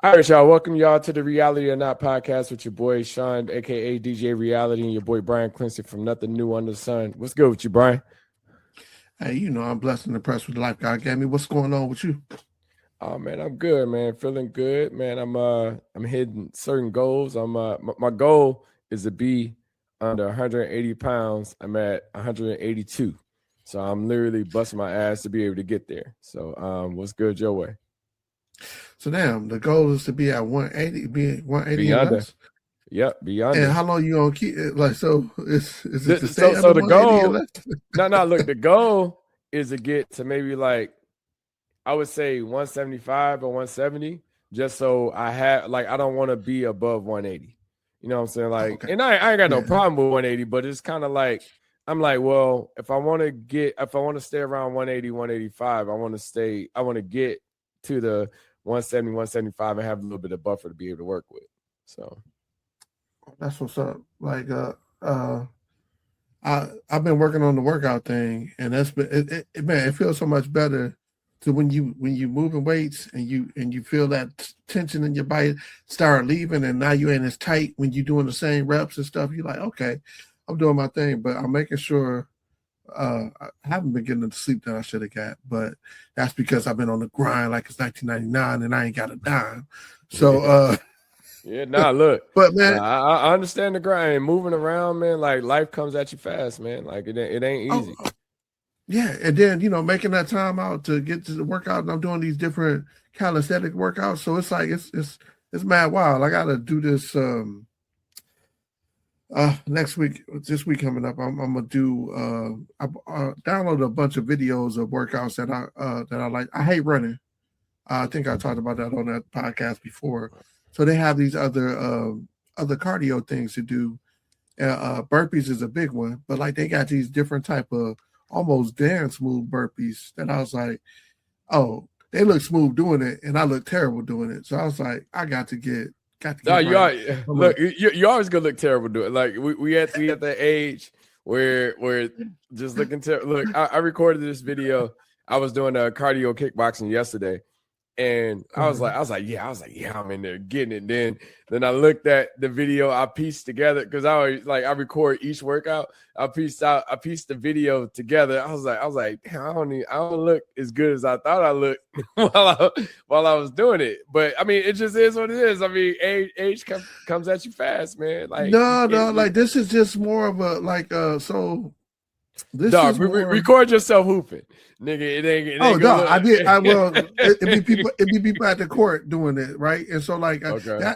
All right, y'all. Welcome y'all to the Reality or Not podcast with your boy Sean, aka DJ Reality, and your boy Brian Quincy from Nothing New Under the Sun. What's good with you, Brian? Hey, I'm blessed and impressed with the life God gave me. What's going on with you? Oh man, I'm good, man. Feeling good, man. I'm hitting certain goals. My goal is to be under 180 pounds. I'm at 182, so I'm literally busting my ass to be able to get there. So, what's good your way? So damn, the goal is to be at 180, be 180 Be and under. less. Yep, be under. And how long you gonna keep it? Like, so is it to stay So under the 180 goal. and less? No. Look, the goal is to get to maybe like I would say 175 or 170, just so I have like I don't want to be above 180. You know what I'm saying? Like, Okay. and I ain't got no problem with 180, but it's kind of like I'm like, well, if I want to stay around 180, 185, I want to get to the 170, 175 and have a little bit of buffer to be able to work with. So That's what's up. Like I've been working on the workout thing, and that's been man, it feels so much better to when you moving weights and you feel that tension in your body start leaving, and now you ain't as tight when you doing the same reps and stuff. You're like, okay, I'm doing my thing, but I'm making sure I haven't been getting the sleep that I should have got, but that's because I've been on the grind like it's 1999 and I ain't got a dime. So yeah, look, but man, I understand the grind, moving around, man. Like life comes at you fast, man. Like it ain't easy. Yeah, and then making that time out to get to the workout, and I'm doing these different calisthenic workouts, so it's like it's mad wild. I gotta do this next week. This week coming up, I'm gonna do. I downloaded a bunch of videos of workouts that I like. I hate running. I think I talked about that on that podcast before. So they have these other cardio things to do. Burpees is a big one, but like they got these different type of almost dance move burpees that I was like, oh, they look smooth doing it, and I look terrible doing it. So I was like, I got to get. No, you always gonna look terrible doing it. Like we at that age where just looking terrible. Look, I recorded this video. I was doing a cardio kickboxing yesterday. And I was like, yeah, I'm in there getting it. Then I looked at the video I pieced together because I always I record each workout. I pieced the video together. I was like, damn, I don't look as good as I thought I looked while I was doing it. But I mean, it just is what it is. I mean, age comes at you fast, man. Like like this is just more of a so. This dog, is more... record yourself hooping, nigga. It ain't no, I did. I will. It'd be people at the court doing it, right? And so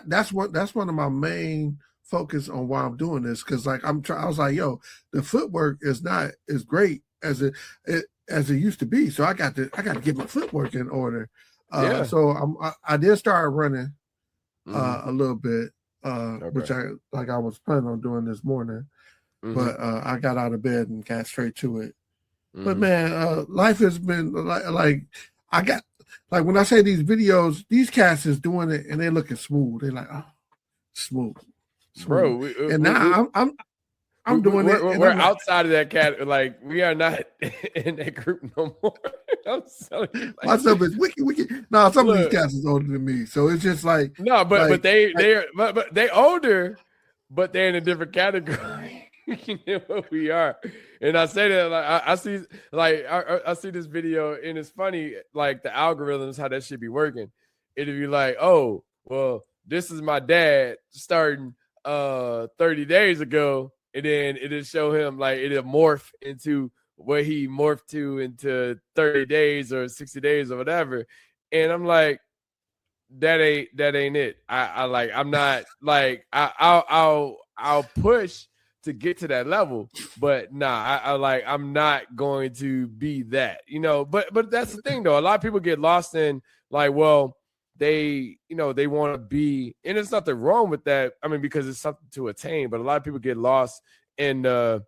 that's one of my main focus on why I'm doing this, because I was like, yo, the footwork is not as great as it used to be. So I got to get my footwork in order. So I did start running a little bit, which I was planning on doing this morning. Mm-hmm. But I got out of bed and got straight to it. Mm-hmm. But man, life has been like I got when I say these videos, these cats is doing it and they're looking smooth. They're like, oh, smooth. Bro. Now I'm doing it. We're outside of that cat. Like we are not in that group no more. I'm telling you, my stuff is wiki. No, some of these cats is older than me, so it's just like no, but they older, but they're in a different category. What we are, and I say that I see this video, and it's funny, like the algorithms, how that should be working. It'd be like, oh, well, this is my dad starting 30 days ago, and then it'll show him like it'll morph into what he morphed to into 30 days or 60 days or whatever, and I'm like, that ain't it. I'm not like I'll push to get to that level, but I'm not going to be that, but that's the thing though. A lot of people get lost in like, well, they want to be, and there's nothing wrong with that. I mean, because it's something to attain, but a lot of people get lost in like,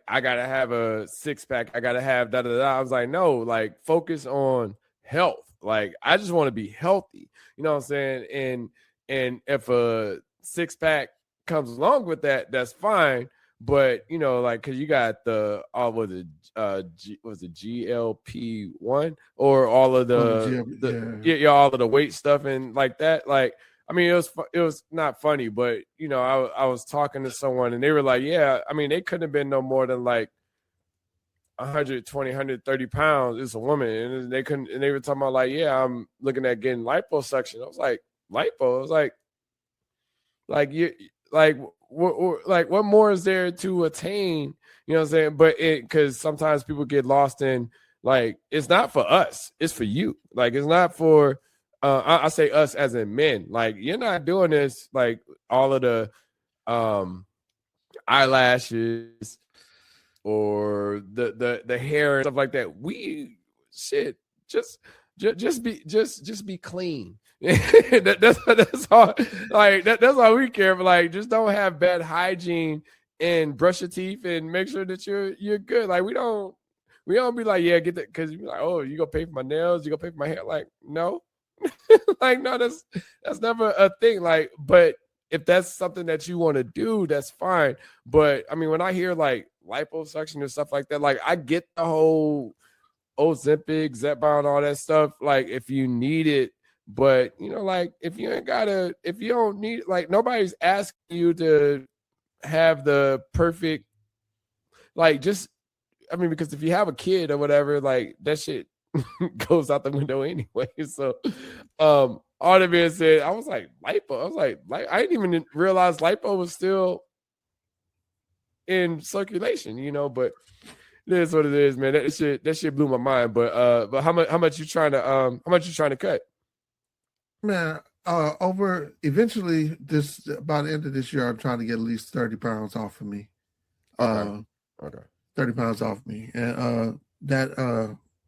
I gotta have a six-pack, I gotta have da-da-da. I was like, no, like focus on health. Like, I just want to be healthy, you know what I'm saying? And if a six-pack comes along with that, that's fine. But you know, like, cause you got the was it GLP-1 or all of all of the weight stuff and like that. Like, I mean, it was not funny, but you know, I was talking to someone and they were like, yeah, I mean, they couldn't have been no more than like 120, 130 pounds. It's a woman, and they couldn't, and they were talking about like, yeah, I'm looking at getting liposuction. I was like, lipo? I was like you, like what more is there to attain? You know what I'm saying? But because sometimes people get lost in like, it's not for us, it's for you. Like, it's not for I say us as in men. Like, you're not doing this like all of the eyelashes or the hair and stuff like that. We just be clean. that's all. Like that's all we care for. Like, just don't have bad hygiene and brush your teeth and make sure that you're good. Like, we don't be like, yeah, get that, because you be like, oh, you gonna pay for my nails, you gonna pay for my hair. Like, no. Like, no, that's never a thing. Like, but if that's something that you want to do, that's fine. But I mean, when I hear like liposuction and stuff like that, like, I get the whole Ozempic, Zepbound, all that stuff. Like, if you need it, but you know, like, if you don't need, like, nobody's asking you to have the perfect, like, just, I mean, because if you have a kid or whatever, like, that shit goes out the window anyway. So, all that being said, I was like, lipo. I was like, I didn't even realize lipo was still in circulation, you know. But it is what it is, man. That shit blew my mind. But how much you trying to cut? Man, over eventually by the end of this year, I'm trying to get at least 30 pounds off of me. Okay. 30 pounds off me, and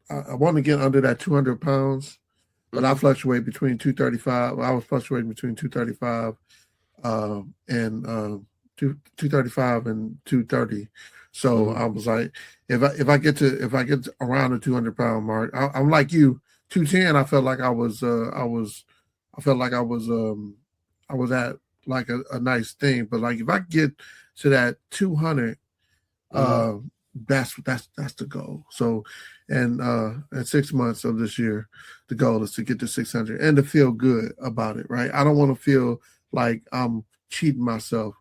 I want to get under that 200 pounds. But I fluctuate between 235. I was fluctuating between 235 and 235 and 230. So I was like, if I get around the 200 pound mark, I'm like you. 210. I felt like I was at like a nice thing. But like, if I get to that 200, that's the goal. So, and at 6 months of this year, the goal is to get to 600 and to feel good about it, right? I don't want to feel like I'm cheating myself,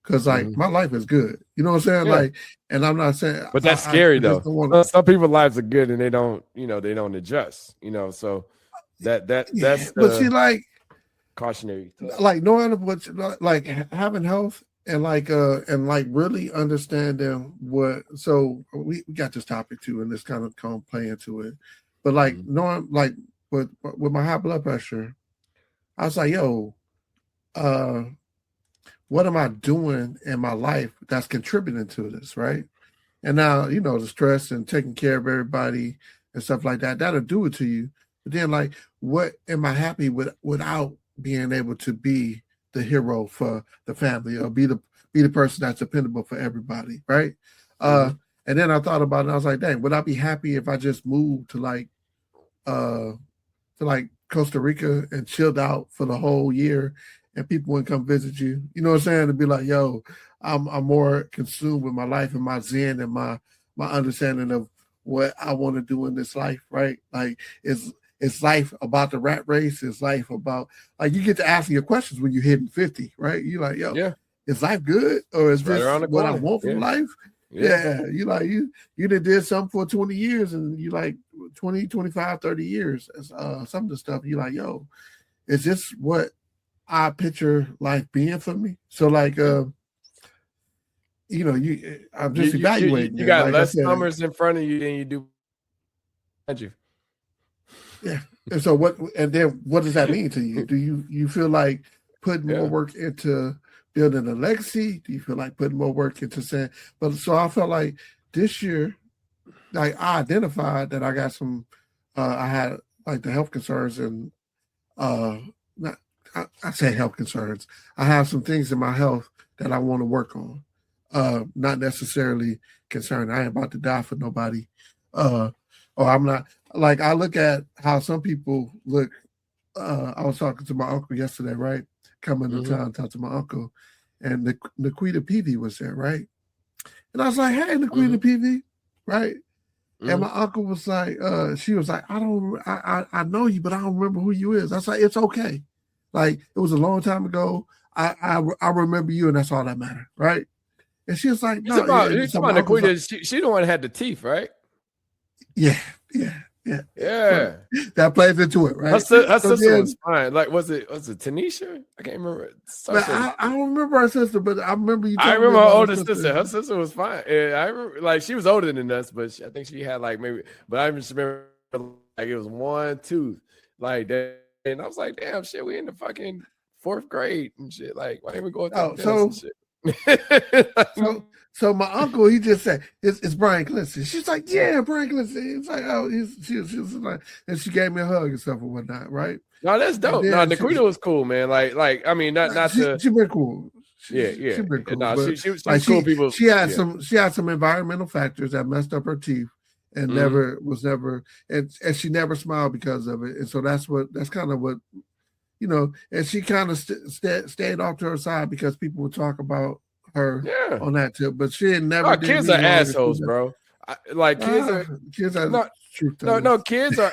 because like my life is good, you know what I'm saying? Yeah. Like, and I'm not saying, but that's scary though. Some people's lives are good and they don't adjust, you know. So that's but see, like, cautionary, like knowing what, like having health. And like really understanding what, so we got this topic too, and this kind of play into it. But like knowing, like with my high blood pressure, I was like, yo, what am I doing in my life that's contributing to this, right? And now, you know, the stress and taking care of everybody and stuff like that, that'll do it to you. But then, like, what am I happy with without being able to be the hero for the family, or be the person that's dependable for everybody, right? And then I thought about it, and I was like, dang, would I be happy if I just moved to like Costa Rica and chilled out for the whole year, and people wouldn't come visit you? You know what I'm saying? To be like, yo, I'm more consumed with my life and my zen and my understanding of what I want to do in this life, right? Like, it's life about the rat race. It's life about, like, you get to ask your questions when you're hitting 50, right? You're like, yo, yeah, is life good, or is this what I want from life? Yeah. You like, you did something for 20 years, and you like 20, 25, 30 years. Some of the stuff you like, yo, is this what I picture life being for me? So like, you know, I'm just evaluating. You got less numbers in front of you than you do behind you. Yeah. And so then what does that mean to you? Do you feel like putting more work into building a legacy? Do you feel like putting more work into saying, but so I felt like this year, like, I identified that I got some, I had like the health concerns, and I say health concerns. I have some things in my health that I want to work on. Not necessarily concerned. I ain't about to die for nobody. Or I'm not, like, I look at how some people look. I was talking to my uncle yesterday, right? Coming to town, talk to my uncle, and Nikita Peavy was there, right? And I was like, hey, the Queen of PV, right? And my uncle was like, she was like, I know you, but I don't remember who you is. I was like, it's okay. Like, it was a long time ago. I remember you, and that's all that mattered, right? And she was like, no. You're talking about the Queen. She the one that had the teeth, right? Yeah. That plays into it, right? Her sister was fine. Like, was it Tanisha? I can't remember. I don't remember her sister, but I remember you. I remember her older sister. Her sister was fine. And I remember, like, she was older than us, but I think she had like maybe. But I just remember like it was one tooth, like that. And I was like, damn, shit, we in the fucking 4th grade and shit. Like, why didn't we go to shit? So my uncle, he just said, it's Brian Clancy. She's like, yeah, Brian Clancy. It's like, oh, she was like, and she gave me a hug and stuff and whatnot, right? No, that's dope. No, Nikita was cool, man. Like, I mean, she been cool. She been cool. No, she was cool. People. She had some environmental factors that messed up her teeth, and and she never smiled because of it. And so that's kind of what, you know. And she kind of stayed off to her side because people would talk about her on that tip, but she had never. Kids are assholes, bro. Kids are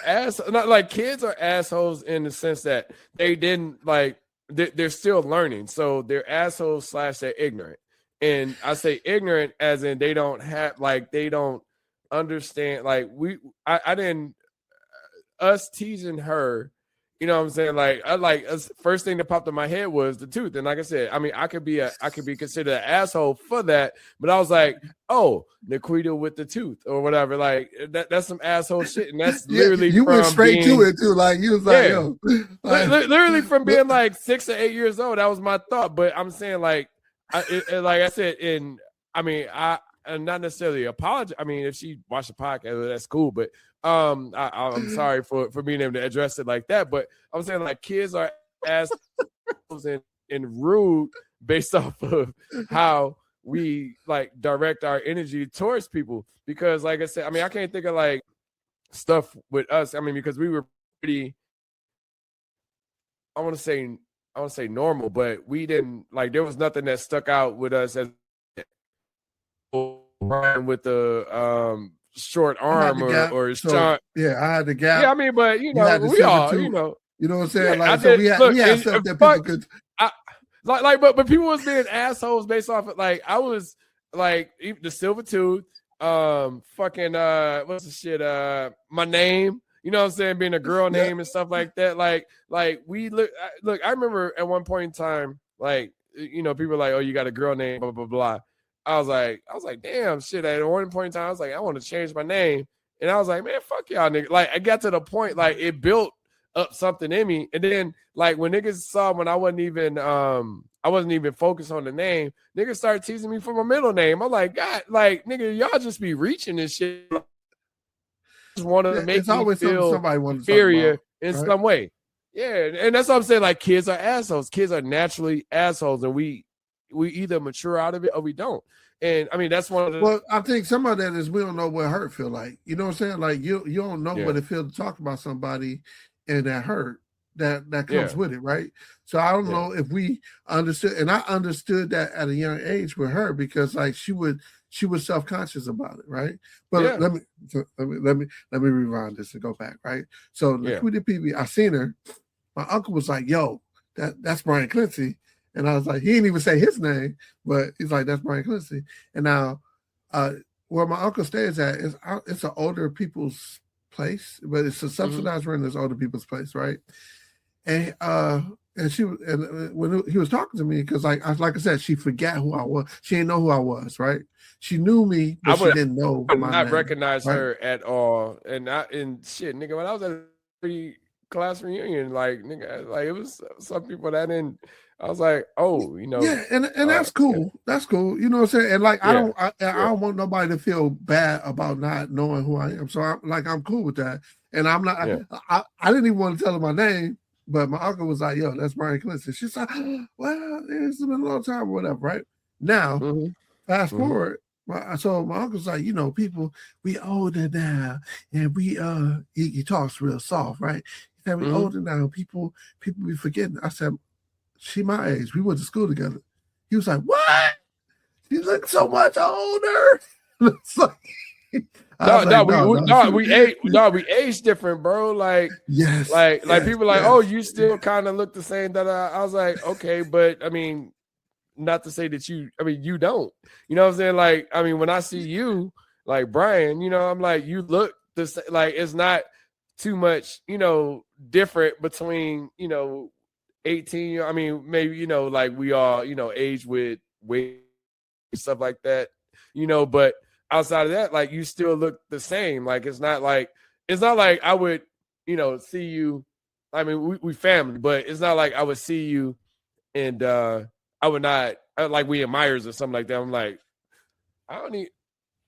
assholes. Not like kids are assholes in the sense that they didn't like. They're still learning, so they're assholes / they're ignorant. And I say ignorant as in they don't understand. Like I didn't us teasing her. You know what I'm saying? Like, first thing that popped in my head was the tooth. And like I said, I mean, I could be considered an asshole for that, but I was like, oh, Nikita with the tooth or whatever. Like that's some asshole shit. And that's literally you went straight to it too. Like you was like, yo, literally from being like 6 or 8 years old, that was my thought. But I'm saying like I said, I not necessarily apologize. I mean, if she watched the podcast, that's cool. But I'm sorry for being able to address it like that. But I'm saying like kids are assholes and rude based off of how we like direct our energy towards people. Because like I said, I mean, I can't think of like stuff with us. I mean, because we were pretty, I want to say normal, but we didn't like, there was nothing that stuck out with us as Brian with the short arm or short. Yeah, I had the gap. Yeah, I mean, but we all, you know what I'm saying? Yeah, like, so we had stuff that people could. But people was being assholes based off of like I was like the silver tooth, fucking what's the shit? My name. You know what I'm saying? Being a girl name and stuff like that. Like we look. I remember at one point in time, like people were like, "Oh, you got a girl name," blah blah blah. I was like, damn, shit. At one point in time, I was like, I want to change my name, and I was like, man, fuck y'all, nigga. Like, I got to the point, like, it built up something in me, and then, like, when niggas saw when I wasn't even focused on the name, niggas started teasing me for my middle name. I'm like, God, like, nigga, y'all just be reaching this shit. Just want to make me feel inferior in some way. Yeah, and that's what I'm saying. Like, kids are assholes. Kids are naturally assholes, and we either mature out of it or we don't. And I mean, that's one of the. Well, I think some of that is we don't know what hurt feel like. You know what I'm saying? Like you don't know what it feels to talk about somebody and that hurt that comes with it, right? So I don't know if we understood, and I understood that at a young age with her because like she was self-conscious about it, right? But let me rewind this and go back, right? So we did PV. I seen her. My uncle was like, "Yo, that's Brian Clancy." And I was like, he didn't even say his name, but he's like, that's Brian Clancy. And now, where my uncle stays at it's an older people's place, but it's a subsidized rent. It's older people's place, right? And when he was talking to me, because like I said, she forgot who I was. She didn't know who I was, right? She knew me, but she didn't know. I would not recognize her at all. And shit, nigga, when I was at a pre-class reunion, like nigga, like it was some people that didn't. I was like, oh, yeah, and that's cool. Yeah. That's cool. You know what I'm saying? And like, I don't want nobody to feel bad about not knowing who I am. So I'm cool with that. And I'm not. I didn't even want to tell her my name, but my uncle was like, yo, that's Brian Clancy. She's like, well, it's been a long time or whatever, right? Now, fast forward. So my uncle's like, people, we older now, and we he talks real soft, right? He said we older now. People be forgetting. I said, she my age. We went to school together. He was like, what? She looks so much older. It's like, we age different, bro. Like, like people like, oh, you still kind of look the same. That I was like, okay, but I mean, not to say that you don't. You know what I'm saying? Like, I mean, when I see you, like Brian, you know, I'm like, you look the same. Like, it's not too much, you know, different between, you know, 18. I mean, maybe, you know, like we all, you know, age with weight, stuff like that, you know, but outside of that, like you still look the same. Like it's not like I would, you know, see you. I mean, we family, but it's not like I would see you and I would not like we admirers or something like that. I'm like, I don't need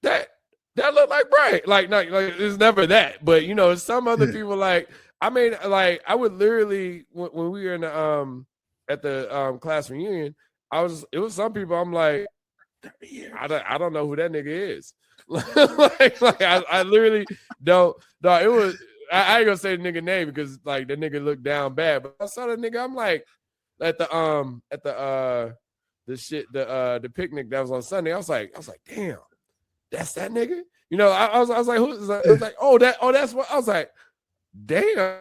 that. That look like Brian. Like it's never that. But you know, some other people like. I mean, like I would literally when we were in the at the class reunion, it was some people I'm like, I don't know who that nigga is. like I literally don't. No, it was. I ain't gonna say the nigga name because like the nigga looked down bad. But I saw the nigga. I'm like at the picnic that was on Sunday. I was like, damn, that's that nigga. You know, I was like, who's? I was like, that's what. I was like, damn,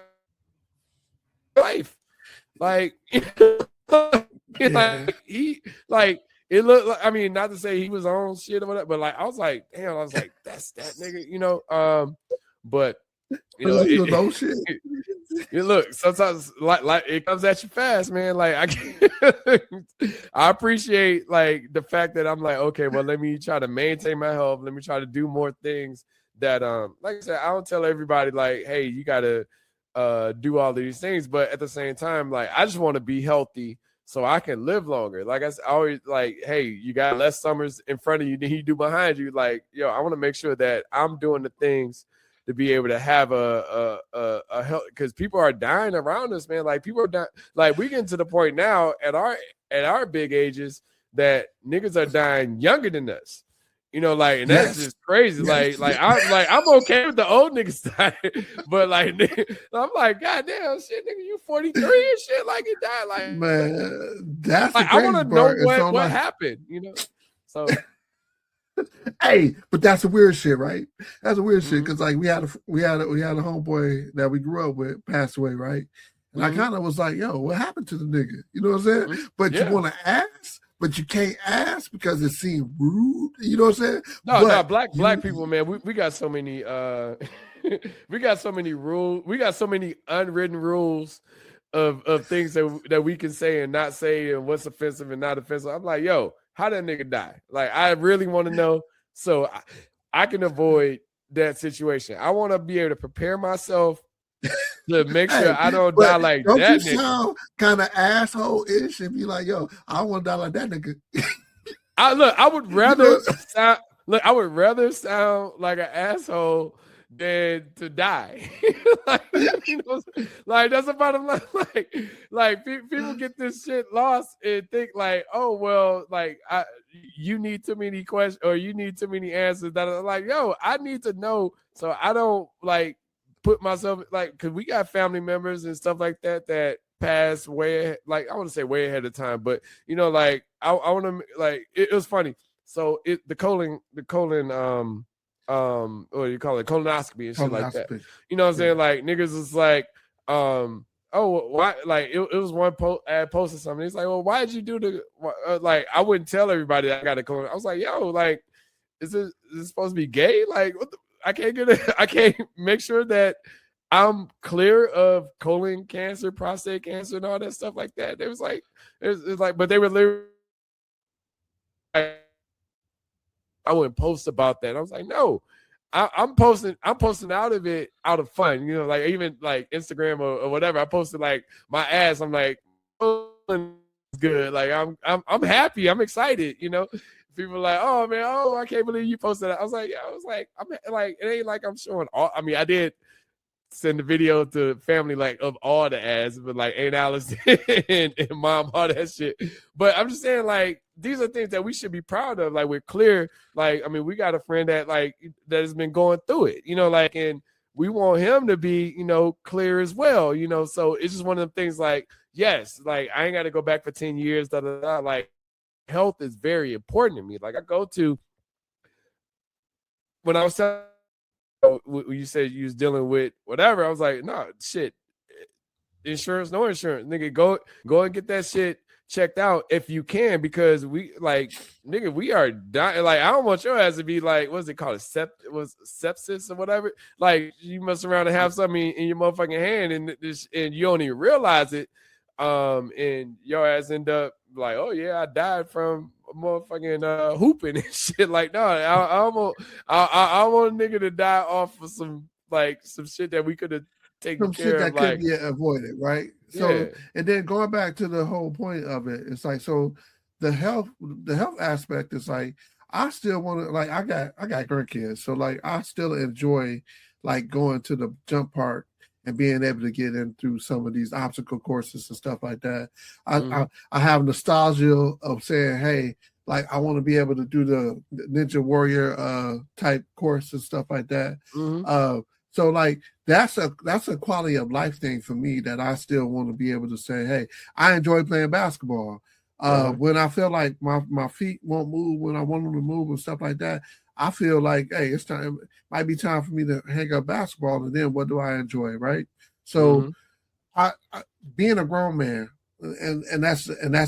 life. Like, like he like. It looked like, I mean, not to say he was on shit or whatever, but like I was like, damn, I was like, that's that nigga, you know. But you know, it look sometimes like it comes at you fast, man. Like I appreciate like the fact that I'm like, okay, well, let me try to maintain my health. Let me try to do more things that like I said, I don't tell everybody like, hey, you gotta do all these things, but at the same time, like I just want to be healthy. So I can live longer. Like I always like, hey, you got less summers in front of you than you do behind you. Like, yo, I want to make sure that I'm doing the things to be able to have a health, because people are dying around us, man. Like people are dying. Like we getting to the point now at our big ages that niggas are dying younger than us. You know, like, and that's just crazy. Yes. Like I'm okay with the old niggas dying, but like, I'm like, God damn, shit, nigga, you 43 and shit, like it died, like, man, that's like I want to know what happened, you know. So, hey, but that's a weird shit, right? That's a weird shit because like we had a homeboy that we grew up with pass away, right? And I kind of was like, yo, what happened to the nigga? You know what I'm saying? But you want to ask. But you can't ask because it seemed rude. You know what I'm saying? No, black people, man, we got so many we got so many rules. We got so many unwritten rules of things that we can say and not say and what's offensive and not offensive. I'm like, yo, how that nigga die? Like, I really want to know so I can avoid that situation. I want to be able to prepare myself to make sure I don't die like don't that. Don't you sound kind of asshole-ish if you like, yo, I want to die like that nigga. I would rather sound like an asshole than to die. Like, you know, like that's the bottom line. Like people get this shit lost and think like, oh well, like you need too many questions or you need too many answers. That are like, yo, I need to know so I don't like put myself like, because we got family members and stuff like that passed way, like I want to say way ahead of time, but you know, like I want to like it was funny. So the colon what do you call it, colonoscopy and shit like that. You know what I'm saying? Like niggas is like oh why, like it was one ad post or something. It's like, well, why did you do the like I wouldn't tell everybody that I got a colon. I was like, yo, like is this supposed to be gay? Like what the, I can't make sure that I'm clear of colon cancer, prostate cancer, and all that stuff like that. It was like, it's like, but they were literally, I wouldn't post about that. I was like, no, I'm posting out of it out of fun, you know, like even like Instagram or whatever. I posted like my ass. I'm like, oh, good. Like I'm happy. I'm excited. You know. People are like, oh man, oh I can't believe you posted that. I was like, I'm like, it ain't like I'm showing all. I mean, I did send the video to family like of all the ads, but like Aunt Alice and mom, all that shit. But I'm just saying, like, these are things that we should be proud of. Like, we're clear. Like, I mean, we got a friend that has been going through it, you know, like, and we want him to be, you know, clear as well, you know. So it's just one of the things like, yes, like I ain't got to go back for 10 years, like health is very important to me. Like I go to, when I was telling you said you was dealing with whatever, I was like, no, shit, insurance, no insurance, nigga, go and get that shit checked out if you can, because we like, nigga, we are dying. Like, I don't want your ass to be like, what's it called, sepsis or whatever. Like, you mess around and have something in your motherfucking hand and you don't even realize it. And your ass end up like, oh yeah, I died from motherfucking hooping and shit. Like, no, I want a nigga to die off of some shit that we could have taken some care shit of, that like, could be avoided, right? So, and then going back to the whole point of it, it's like, so the health aspect is like, I still want to, like, I got grandkids, so like I still enjoy like going to the jump park and being able to get in through some of these obstacle courses and stuff like that. I have nostalgia of saying, hey, like I want to be able to do the Ninja Warrior type course and stuff like that. So like that's a quality of life thing for me that I still want to be able to say, hey, I enjoy playing basketball. When I feel like my feet won't move when I want them to move and stuff like that, I feel like, hey, it's time. It might be time for me to hang up basketball, and then what do I enjoy, right? So, I being a grown man, and that's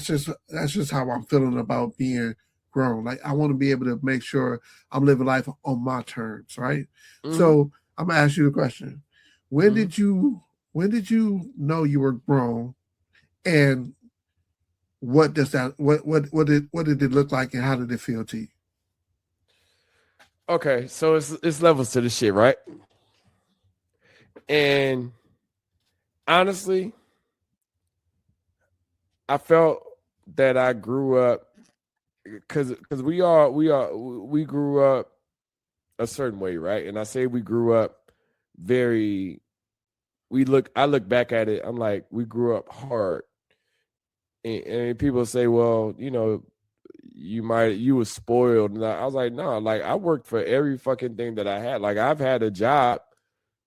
just how I'm feeling about being grown. Like I want to be able to make sure I'm living life on my terms, right? So I'm gonna ask you the question: when did you know you were grown, and what does that what did it look like, and how did it feel to you? Okay, so it's levels to the shit, right? And honestly, I felt that I grew up because we grew up a certain way, right? And I say we grew up I look back at it, I'm like, we grew up hard. And people say, well, you know, you were spoiled. And I was like, no, like I worked for every fucking thing that I had. Like I've had a job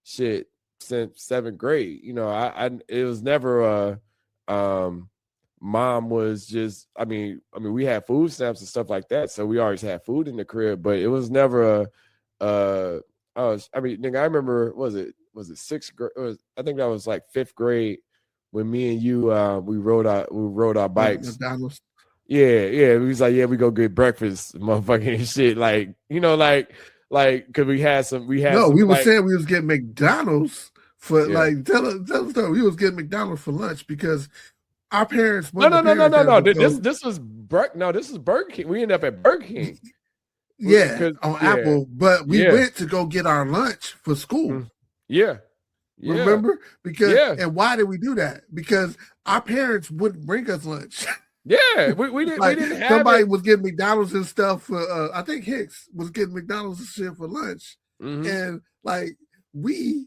shit since 7th grade. You know, it was never mom was just, I mean, we had food stamps and stuff like that. So we always had food in the crib, but it was never nigga, I remember, was it 6th grade? I think that was like 5th grade when me and you we rode our bikes. Yeah. We was like, yeah, we go get breakfast, motherfucking shit. Like, you know, like cause we had some we were saying we was getting McDonald's for like tell us though, we was getting McDonald's for lunch because our parents No. This was Burger King. We ended up at Burger King. On Apple, but we went to go get our lunch for school. Yeah. Remember? Because and why did we do that? Because our parents wouldn't bring us lunch. Yeah, we didn't. Like, we didn't have somebody was getting McDonald's and stuff for. I think Hicks was getting McDonald's and shit for lunch, and like we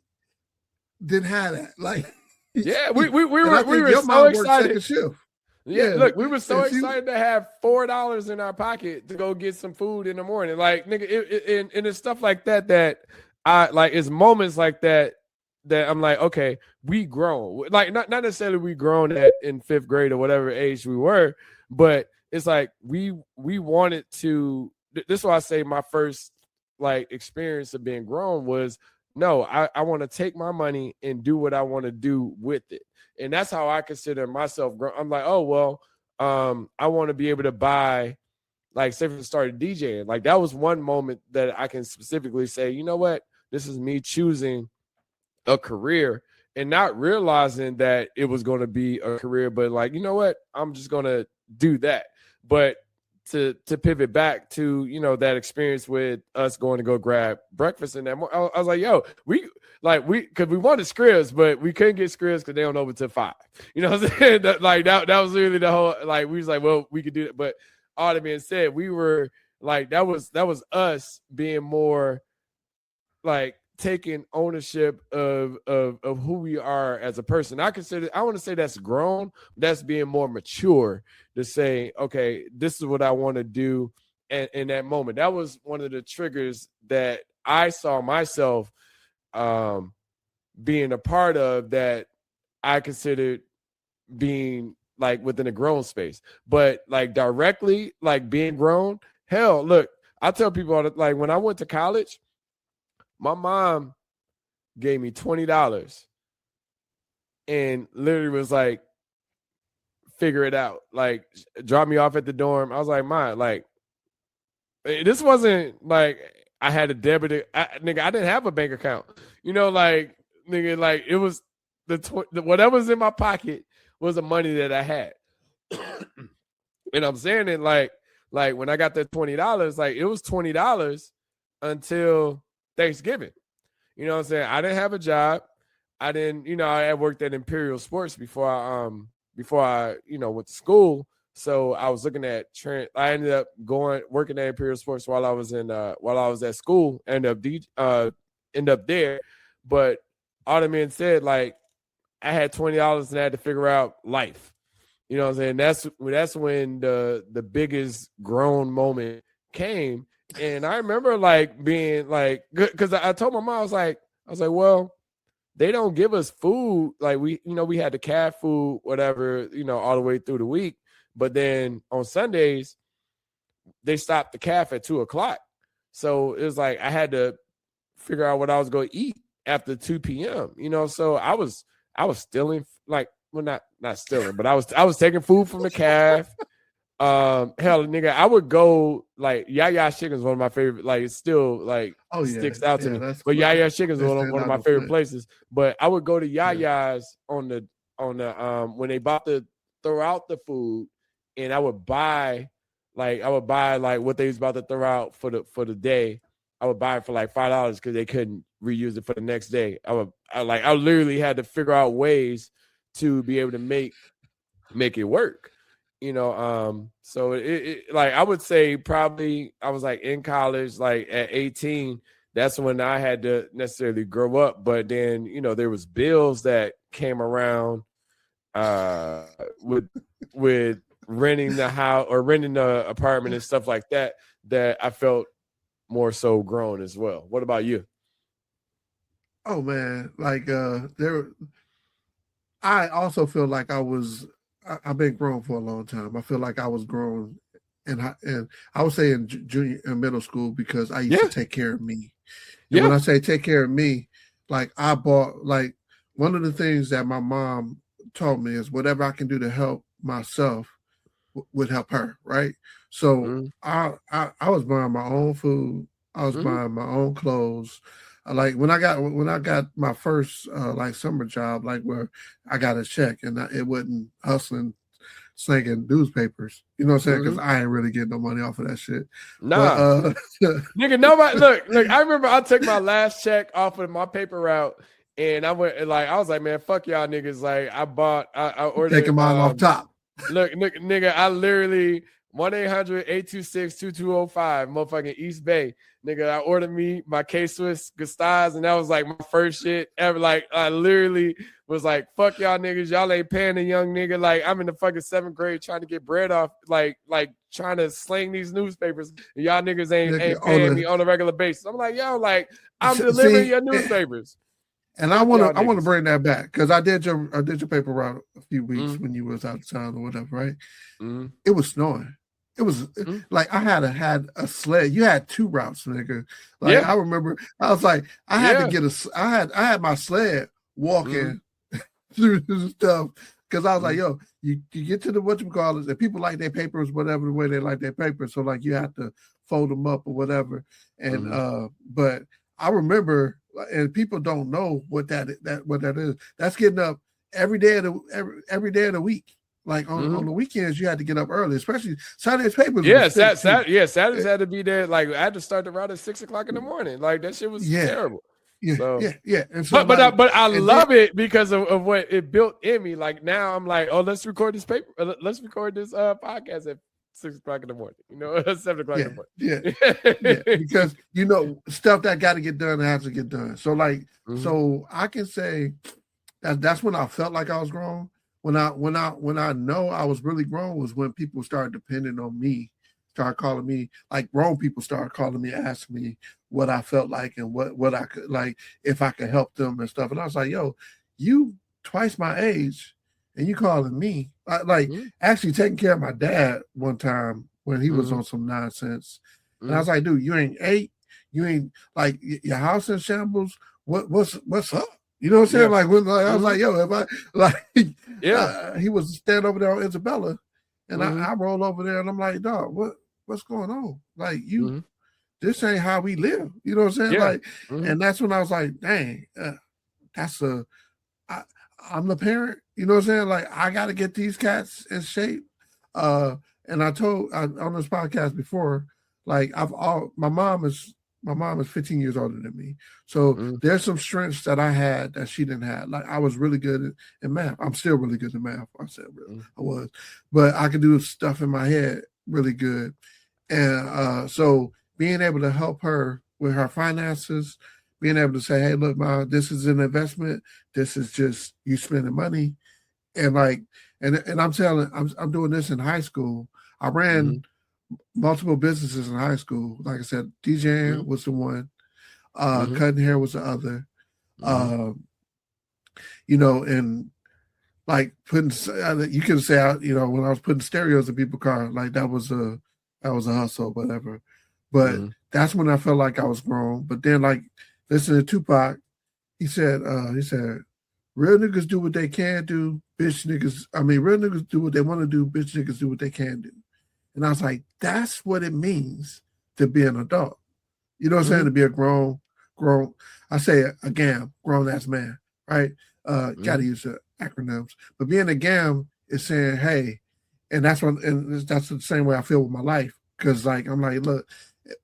didn't have that. Like, yeah, we were so excited. Shift. Yeah, look, we were so excited to have $4 in our pocket to go get some food in the morning. Like, nigga, and it's stuff like that I like. It's moments like that I'm like, okay, we grown. Like, not necessarily we grown in 5th grade or whatever age we were, but it's like we wanted to. This is why I say my first like experience of being grown was, no, I want to take my money and do what I want to do with it. And that's how I consider myself grown. I'm like, oh, well, I want to be able to buy, like, say, if I started DJing. Like, that was one moment that I can specifically say, you know what? This is me choosing a career and not realizing that it was going to be a career, but like, you know what? I'm just going to do that. But to pivot back to, you know, that experience with us going to go grab breakfast in that morning, I was like, yo, because we wanted Skribs, but we couldn't get Skribs because they don't open till 5. You know what I'm saying? That was really the whole, like, we was like, well, we could do that. But all that being said, we were like, that was us being more like taking ownership of who we are as a person. I want to say that's grown. That's being more mature to say, okay, this is what I want to do. And in that moment, that was one of the triggers that I saw myself being a part of, that I considered being like within a grown space, but like directly, like being grown, hell, look, I tell people all that, like when I went to college, my mom gave me $20 and literally was like, figure it out. Like, drop me off at the dorm. I was like, Mom, like, this wasn't like I had a debit. Nigga, I didn't have a bank account. You know, like, nigga, like it was whatever's in my pocket was the money that I had. And I'm saying it like when I got that $20, like it was $20 until Thanksgiving. You know what I'm saying? I didn't have a job. I didn't, you know, I had worked at Imperial Sports before I went to school. So I was looking at I ended up working at Imperial Sports while I was at school, end up there. But all the men said, like, I had $20 and I had to figure out life. You know what I'm saying? That's when the biggest grown moment came. And I remember like being like, because I told my mom, I was like, well, they don't give us food. Like we had the calf food, whatever, all the way through the week. But then on Sundays, they stopped the calf at 2:00. So it was like I had to figure out what I was going to eat after 2 p.m. So I was stealing, like, well, not stealing, but I was taking food from the calf. Hell, nigga, I would go like Yaya Chicken is one of my favorite. Like, it's still like sticks out to me. But cool. Yaya Chicken is one of my favorite places. But I would go to Yaya's on the when they about to throw out the food, and I would buy like what they was about to throw out for the day. I would buy it for like $5 because they couldn't reuse it for the next day. I literally had to figure out ways to be able to make it work. So it like I would say probably I was like in college, like at 18, that's when I had to necessarily grow up. But then, there was bills that came around with renting the house or renting the apartment and stuff like that I felt more so grown as well. What about you? Oh man, like I also feel like I've been grown for a long time. I feel like I was grown, and I would say in junior and middle school because I used to take care of me. And when I say take care of me, like I bought, like one of the things that my mom taught me is whatever I can do to help myself would help her, right? So I was buying my own food. I was buying my own clothes. Like when I got my first like summer job, like where I got a check and it wasn't hustling, slinging newspapers. You know what I'm saying? Because I ain't really getting no money off of that shit. Nah, but, nigga, nobody. Look. I remember I took my last check off of my paper route, and I went like I was like, man, fuck y'all niggas. Like I ordered taking mine off top. Look, nigga, I literally 1-800-826-2205, motherfucking East Bay. Nigga, I ordered me my K-Swiss Gustas, and that was like my first shit ever. Like, I literally was like, fuck y'all niggas. Y'all ain't paying a young nigga. Like, I'm in the fucking 7th grade trying to get bread off, like trying to sling these newspapers. And y'all niggas ain't paying me on a regular basis. I'm like, yo, like, I'm delivering your newspapers. And I want to bring that back because I did your paper route a few weeks when you was out of town or whatever, right? It was snowing. It was like I had a sled. You had 2 routes, nigga. Like I remember, I was like, I had to get I had my sled walking through this stuff because I was like, yo, you get to the whatchamacallit, and people like their papers, whatever the way they like their papers. So like you have to fold them up or whatever. And but I remember, and people don't know what that is. That's getting up every day of the week. Like on the weekends, you had to get up early, especially Saturday's papers. Saturdays had to be there. Like I had to start the route at 6:00 in the morning. Like that shit was terrible. Yeah. And so, but I love it because of what it built in me. Like now I'm like, oh, let's record this paper. Let's record this podcast at 6:00 in the morning. 7:00 in the morning. Yeah, because stuff that got to get done has to get done. So like, so I can say that's when I felt like I was grown. When I know I was really grown was when people started depending on me, started calling me, like grown people started calling me, asking me what I felt like and what I could, like if I could help them and stuff. And I was like, yo, you twice my age and you calling me. Like actually taking care of my dad one time when he was on some nonsense. And I was like, dude, you ain't ate. You ain't like your house in shambles. What's up? You know what I'm saying? Like when I was like, yo, if I like he was standing over there on Isabella, and I roll over there and I'm like, dog, what's going on? Like you this ain't how we live. You know what I'm saying? Yeah. Like, and that's when I was like, dang, I'm the parent. You know what I'm saying? Like, I got to get these cats in shape. And I told on this podcast before, like my mom is 15 years older than me. So there's some strengths that I had that she didn't have. Like I was really good in math. I'm still really good in math. I said really, I was, but I could do stuff in my head really good. And so being able to help her with her finances, being able to say, hey, look, Mom, this is an investment. This is just you spending money. And like, and I'm doing this in high school. I ran multiple businesses in high school. Like I said, DJing was the one, cutting hair was the other. You know, and like putting, you can say, when I was putting stereos in people's cars, like that was a hustle, whatever. But that's when I felt like I was grown. But then, like, listening to Tupac, he said, real niggas do what they can do, real niggas do what they want to do, bitch niggas do what they can do. And I was like, that's what it means to be an adult. You know what I'm saying? To be a grown, I say a GAM, grown ass man, right? Gotta use the acronyms. But being a GAM is saying, hey, and that's the same way I feel with my life. Cause like, I'm like, look,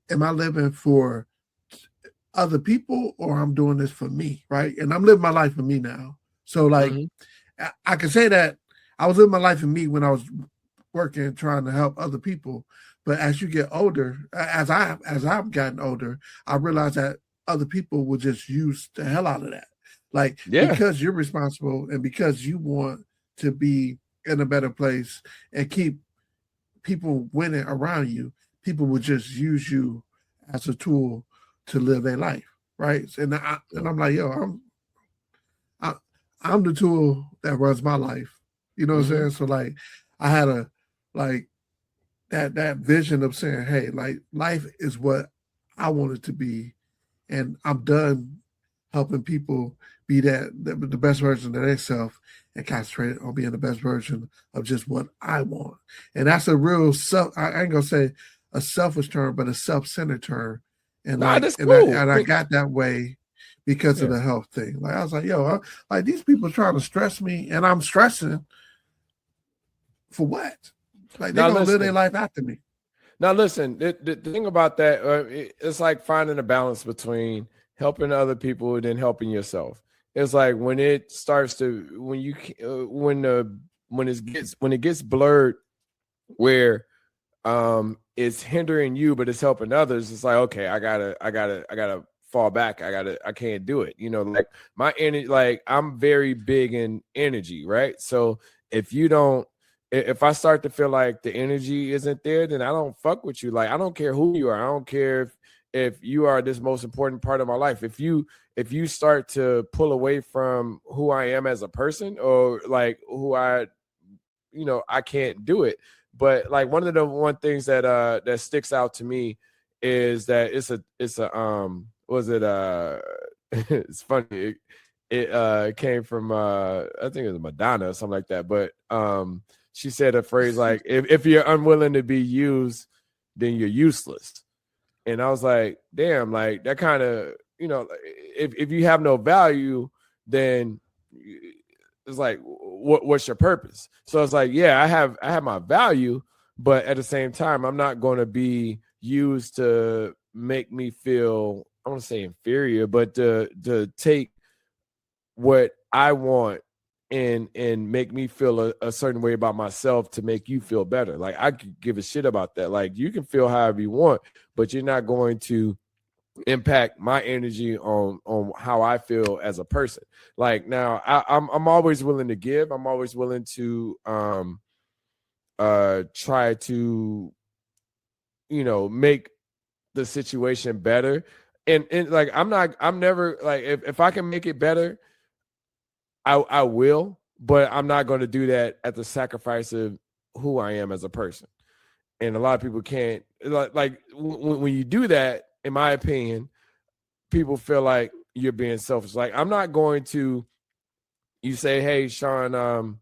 am I living for other people or I'm doing this for me, right? And I'm living my life for me now. So like, I can say that I was living my life for me when I was working, trying to help other people. But as you get older, as I've gotten older, I realized that other people will just use the hell out of that. Like, because you're responsible and because you want to be in a better place and keep people winning around you, people will just use you as a tool to live their life, right? And I'm like, yo, I'm the tool that runs my life. You know what I'm saying? So like, I had that vision of saying, hey, like life is what I want it to be, and I'm done helping people be the best version of themselves and concentrate on being the best version of just what I want. And that's a real I ain't gonna say a selfish term, but a self-centered term. And that's cool. I got that way because of the health thing. Like I was like, yo, like these people trying to stress me, and I'm stressing for what? Like they're gonna live their life after me. Now listen, the thing about that, it's like finding a balance between helping other people and then helping yourself. It's like when it starts to when it gets blurred, where it's hindering you but it's helping others. It's like, okay, I gotta fall back. I can't do it. You know, like my energy, like I'm very big in energy, right? So if I start to feel like the energy isn't there, then I don't fuck with you. Like, I don't care who you are. I don't care if you are this most important part of my life. If you start to pull away from who I am as a person, or like who I can't do it. But like one of the things that sticks out to me is that it's it's funny. It came from I think it was Madonna or something like that. But she said a phrase like, if you're unwilling to be used, then you're useless. And I was like, damn, like that kind of, if you have no value, then it's like, what's your purpose? So it's like, yeah, I have my value, but at the same time, I'm not going to be used to make me feel, I don't want to say inferior, but to take what I want and make me feel a certain way about myself to make you feel better. Like I could give a shit about that. Like you can feel however you want, but you're not going to impact my energy on how I feel as a person. Like now I'm always willing to give. I'm always willing to try to make the situation better. And like I'm never like if I can make it better, I will, but I'm not going to do that at the sacrifice of who I am as a person. And a lot of people can't, like when you do that, in my opinion, people feel like you're being selfish. Like, I'm not going to, you say, hey, Sean,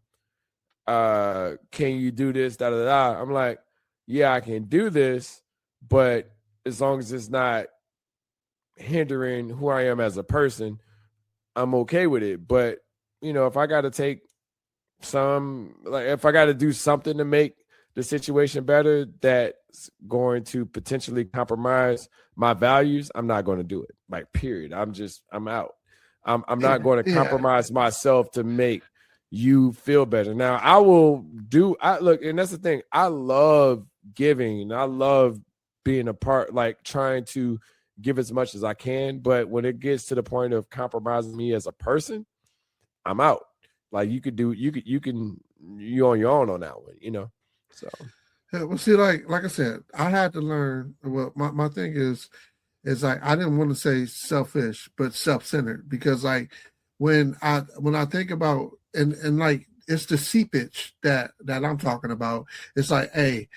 can you do this, da, da, da. I'm like, yeah, I can do this, but as long as it's not hindering who I am as a person, I'm okay with it. But, if I got to take if I got to do something to make the situation better that's going to potentially compromise my values, I'm not going to do it. Like, period. I'm out. I'm not going to compromise myself to make you feel better. Now, look, and that's the thing. I love giving, and I love being a part, like trying to give as much as I can. But when it gets to the point of compromising me as a person, I'm out. Like, you on your own on that one, So yeah, well, see, like I said, I had to learn. Well, my thing is like, I didn't want to say selfish, but self-centered, because like when I think about, and like, it's the seepage that I'm talking about. It's like, hey,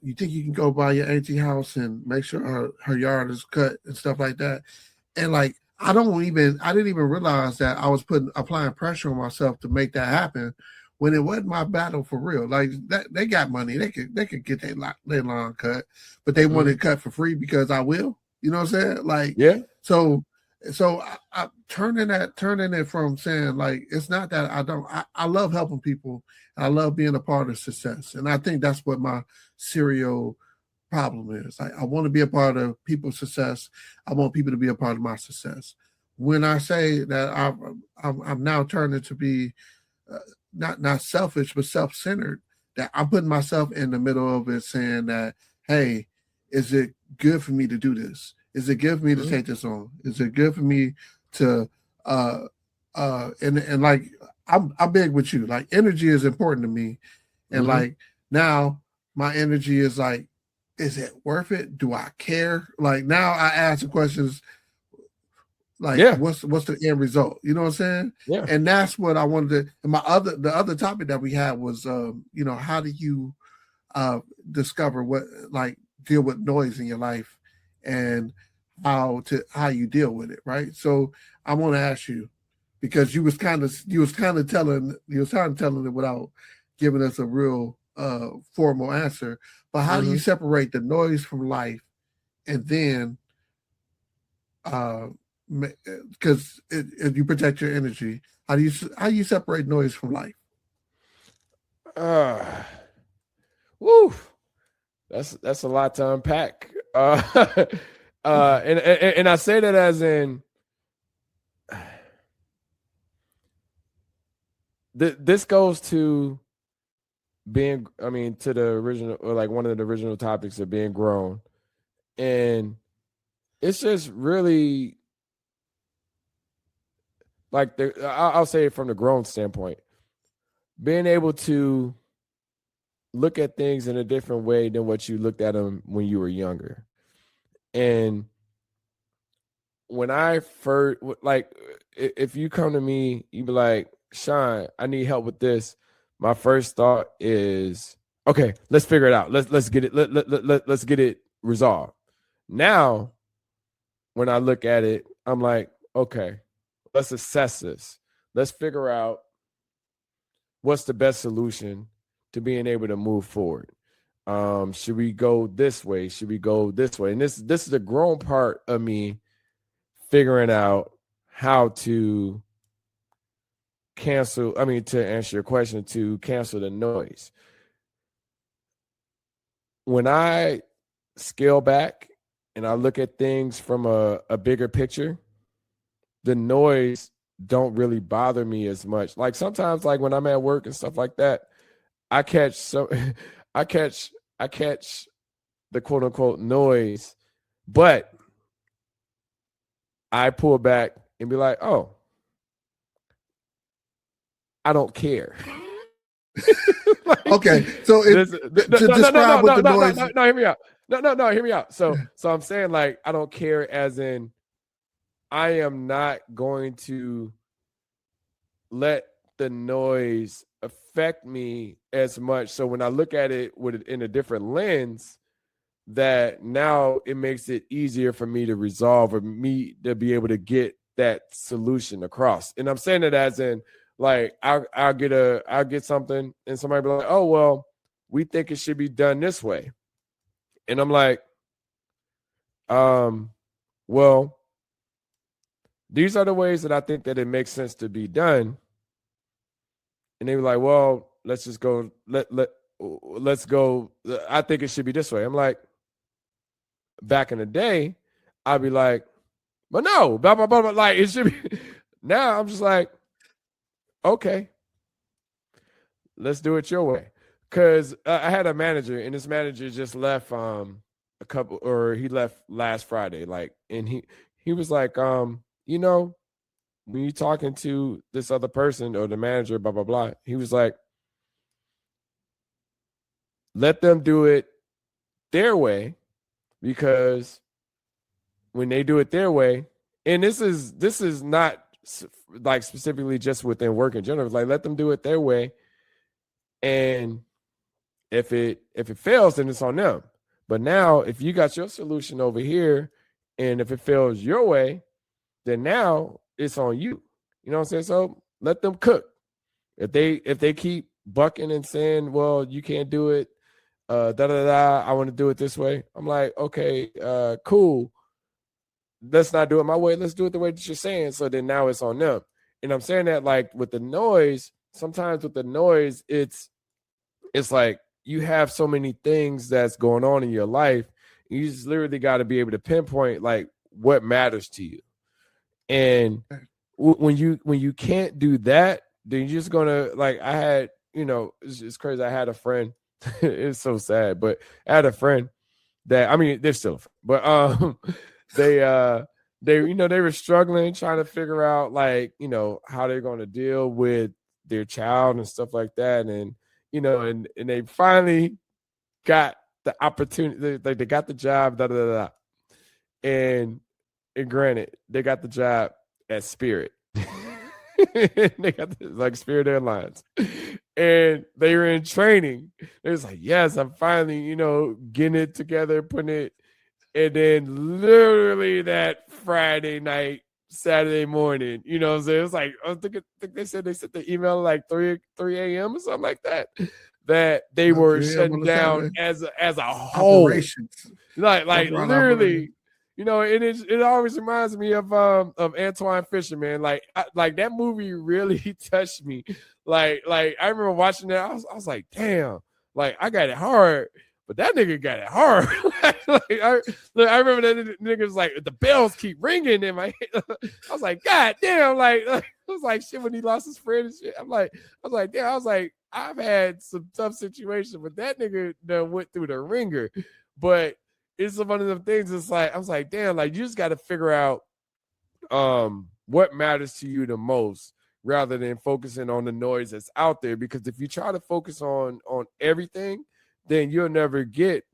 you think you can go by your auntie house and make sure her yard is cut and stuff like that, and like, I didn't even realize that I was applying pressure on myself to make that happen, when it wasn't my battle for real. Like, that, they got money, they could get their lawn cut, but they want it cut for free because I will. You know what I'm saying? Like, yeah. So I turning it from saying, like, it's not that I love helping people. I love being a part of success, and I think that's what my serial problem is. I want to be a part of people's success. I want people to be a part of my success. When I say that I'm now turning to be not selfish, but self-centered, that I'm putting myself in the middle of it, saying that, hey, is it good for me to do this? Is it good for me to take this on? Is it good for me to and like, I'm big with you. Like, energy is important to me. And like, now my energy is like, is it worth it? Do I care? Like, now I ask the questions like, what's the end result? You know what I'm saying? Yeah. And that's what I wanted to. And the other topic that we had was how do you discover deal with noise in your life, and how you deal with it, right? So I want to ask you, because you was kind of telling it without giving us a real formal answer. But how do you separate the noise from life, and then because you protect your energy, how do you separate noise from life? Woo, that's a lot to unpack. And I say that as in, this goes to being, to the original, or like one of the original topics of being grown. And it's just really like, I'll say it from the grown standpoint, being able to look at things in a different way than what you looked at them when you were younger. And when I first, like, if you come to me, you be like, Sean, I need help with this. My first thought is, okay, let's figure it out. Let's get it. Let's get it resolved. Now, when I look at it, I'm like, okay, let's assess this. Let's figure out what's the best solution to being able to move forward. Should we go this way? Should we go this way? And this is the grown part of me figuring out how to to answer your question, to cancel the noise. When I scale back and I look at things from a bigger picture, the noise don't really bother me as much. Like, sometimes, like when I'm at work and stuff like that, I catch the quote unquote noise, but I pull back and be like, oh, I don't care. Like, okay, so describe what the noise. No, hear me out. No, hear me out. So I'm saying, like, I don't care as in, I am not going to let the noise affect me as much. So when I look at it in a different lens, that now it makes it easier for me to resolve or me to be able to get that solution across. And I'm saying it as in, like, I'll get something and somebody be like, oh, well, we think it should be done this way. And I'm like, well, these are the ways that I think that it makes sense to be done. And they were like, well, let's just go, let's go. I think it should be this way. I'm like, back in the day, I'd be like, but no, blah, blah, blah, blah. Like, it should be. Now I'm just like, okay, let's do it your way. Because I had a manager, and this manager just left he left last Friday. Like, and he was like, you know, when you're talking to this other person or the manager, blah, blah, blah, he was like, let them do it their way, because when they do it their way, and this is not like specifically just within work in general, like, let them do it their way. And if it fails, then it's on them. But now if you got your solution over here, and if it fails your way, then now it's on you. You know what I'm saying? So let them cook. If they keep bucking and saying, well, you can't do it, I want to do it this way. I'm like, okay, cool. Let's not do it my way. Let's do it the way that you're saying. So then now it's on them. And I'm saying that, like, with the noise, sometimes with the noise, it's like you have so many things that's going on in your life. You just literally got to be able to pinpoint, like, what matters to you. And when you can't do that, then you're just gonna, like, I had, you know, it's crazy. I had a friend. It's so sad, but I had a friend that, I mean, they're still, but they you know, they were struggling, trying to figure out, like, you know, how they're going to deal with their child and stuff like that. And, you know, and they finally got the opportunity, like, they got the job, and granted, they got the job at Spirit. They got like Spirit Airlines, and they were in training. It was like, yes, I'm finally, you know, getting it together, putting it. And then literally that Friday night, Saturday morning, you know what I'm saying? It was like, I think they said they sent the email like 3 a.m. or something like that, that they were shutting down as a whole. Operations. Like literally, you know, it always reminds me of Antoine Fisher, man. Like that movie really touched me. Like I remember watching that. I was like, damn, like, I got it hard. But that nigga got it hard. I remember that nigga was like, the bells keep ringing in my head. I was like, God damn, like it was like shit when he lost his friend and shit. I was like, damn, I was like, I've had some tough situations, but that nigga done went through the ringer. But it's one of them things. It's like, I was like, damn, like, you just got to figure out what matters to you the most, rather than focusing on the noise that's out there. Because if you try to focus on everything, then you'll never get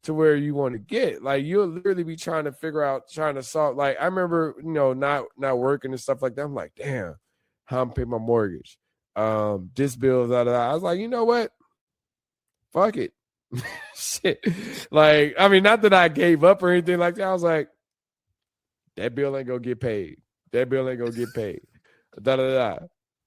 to where you want to get. Like, you'll literally be trying to solve. Like, I remember, you know, not working and stuff like that. I'm like, damn, how I'm paying my mortgage, this bill, I was like, you know what? Fuck it. Shit. Like, I mean, not that I gave up or anything like that. I was like, that bill ain't gonna get paid. That bill ain't gonna get paid.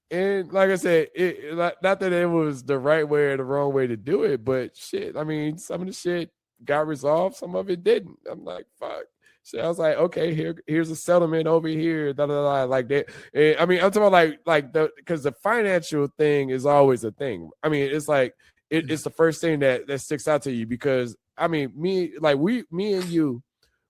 And like I said, not that it was the right way or the wrong way to do it, but shit, I mean, some of the shit got resolved, some of it didn't. I'm like, fuck. So I was like, okay, here's a settlement over here, like that. And, I mean, I'm talking about like because the financial thing is always a thing. I mean, it's like it's the first thing that sticks out to you, because I mean, me and you,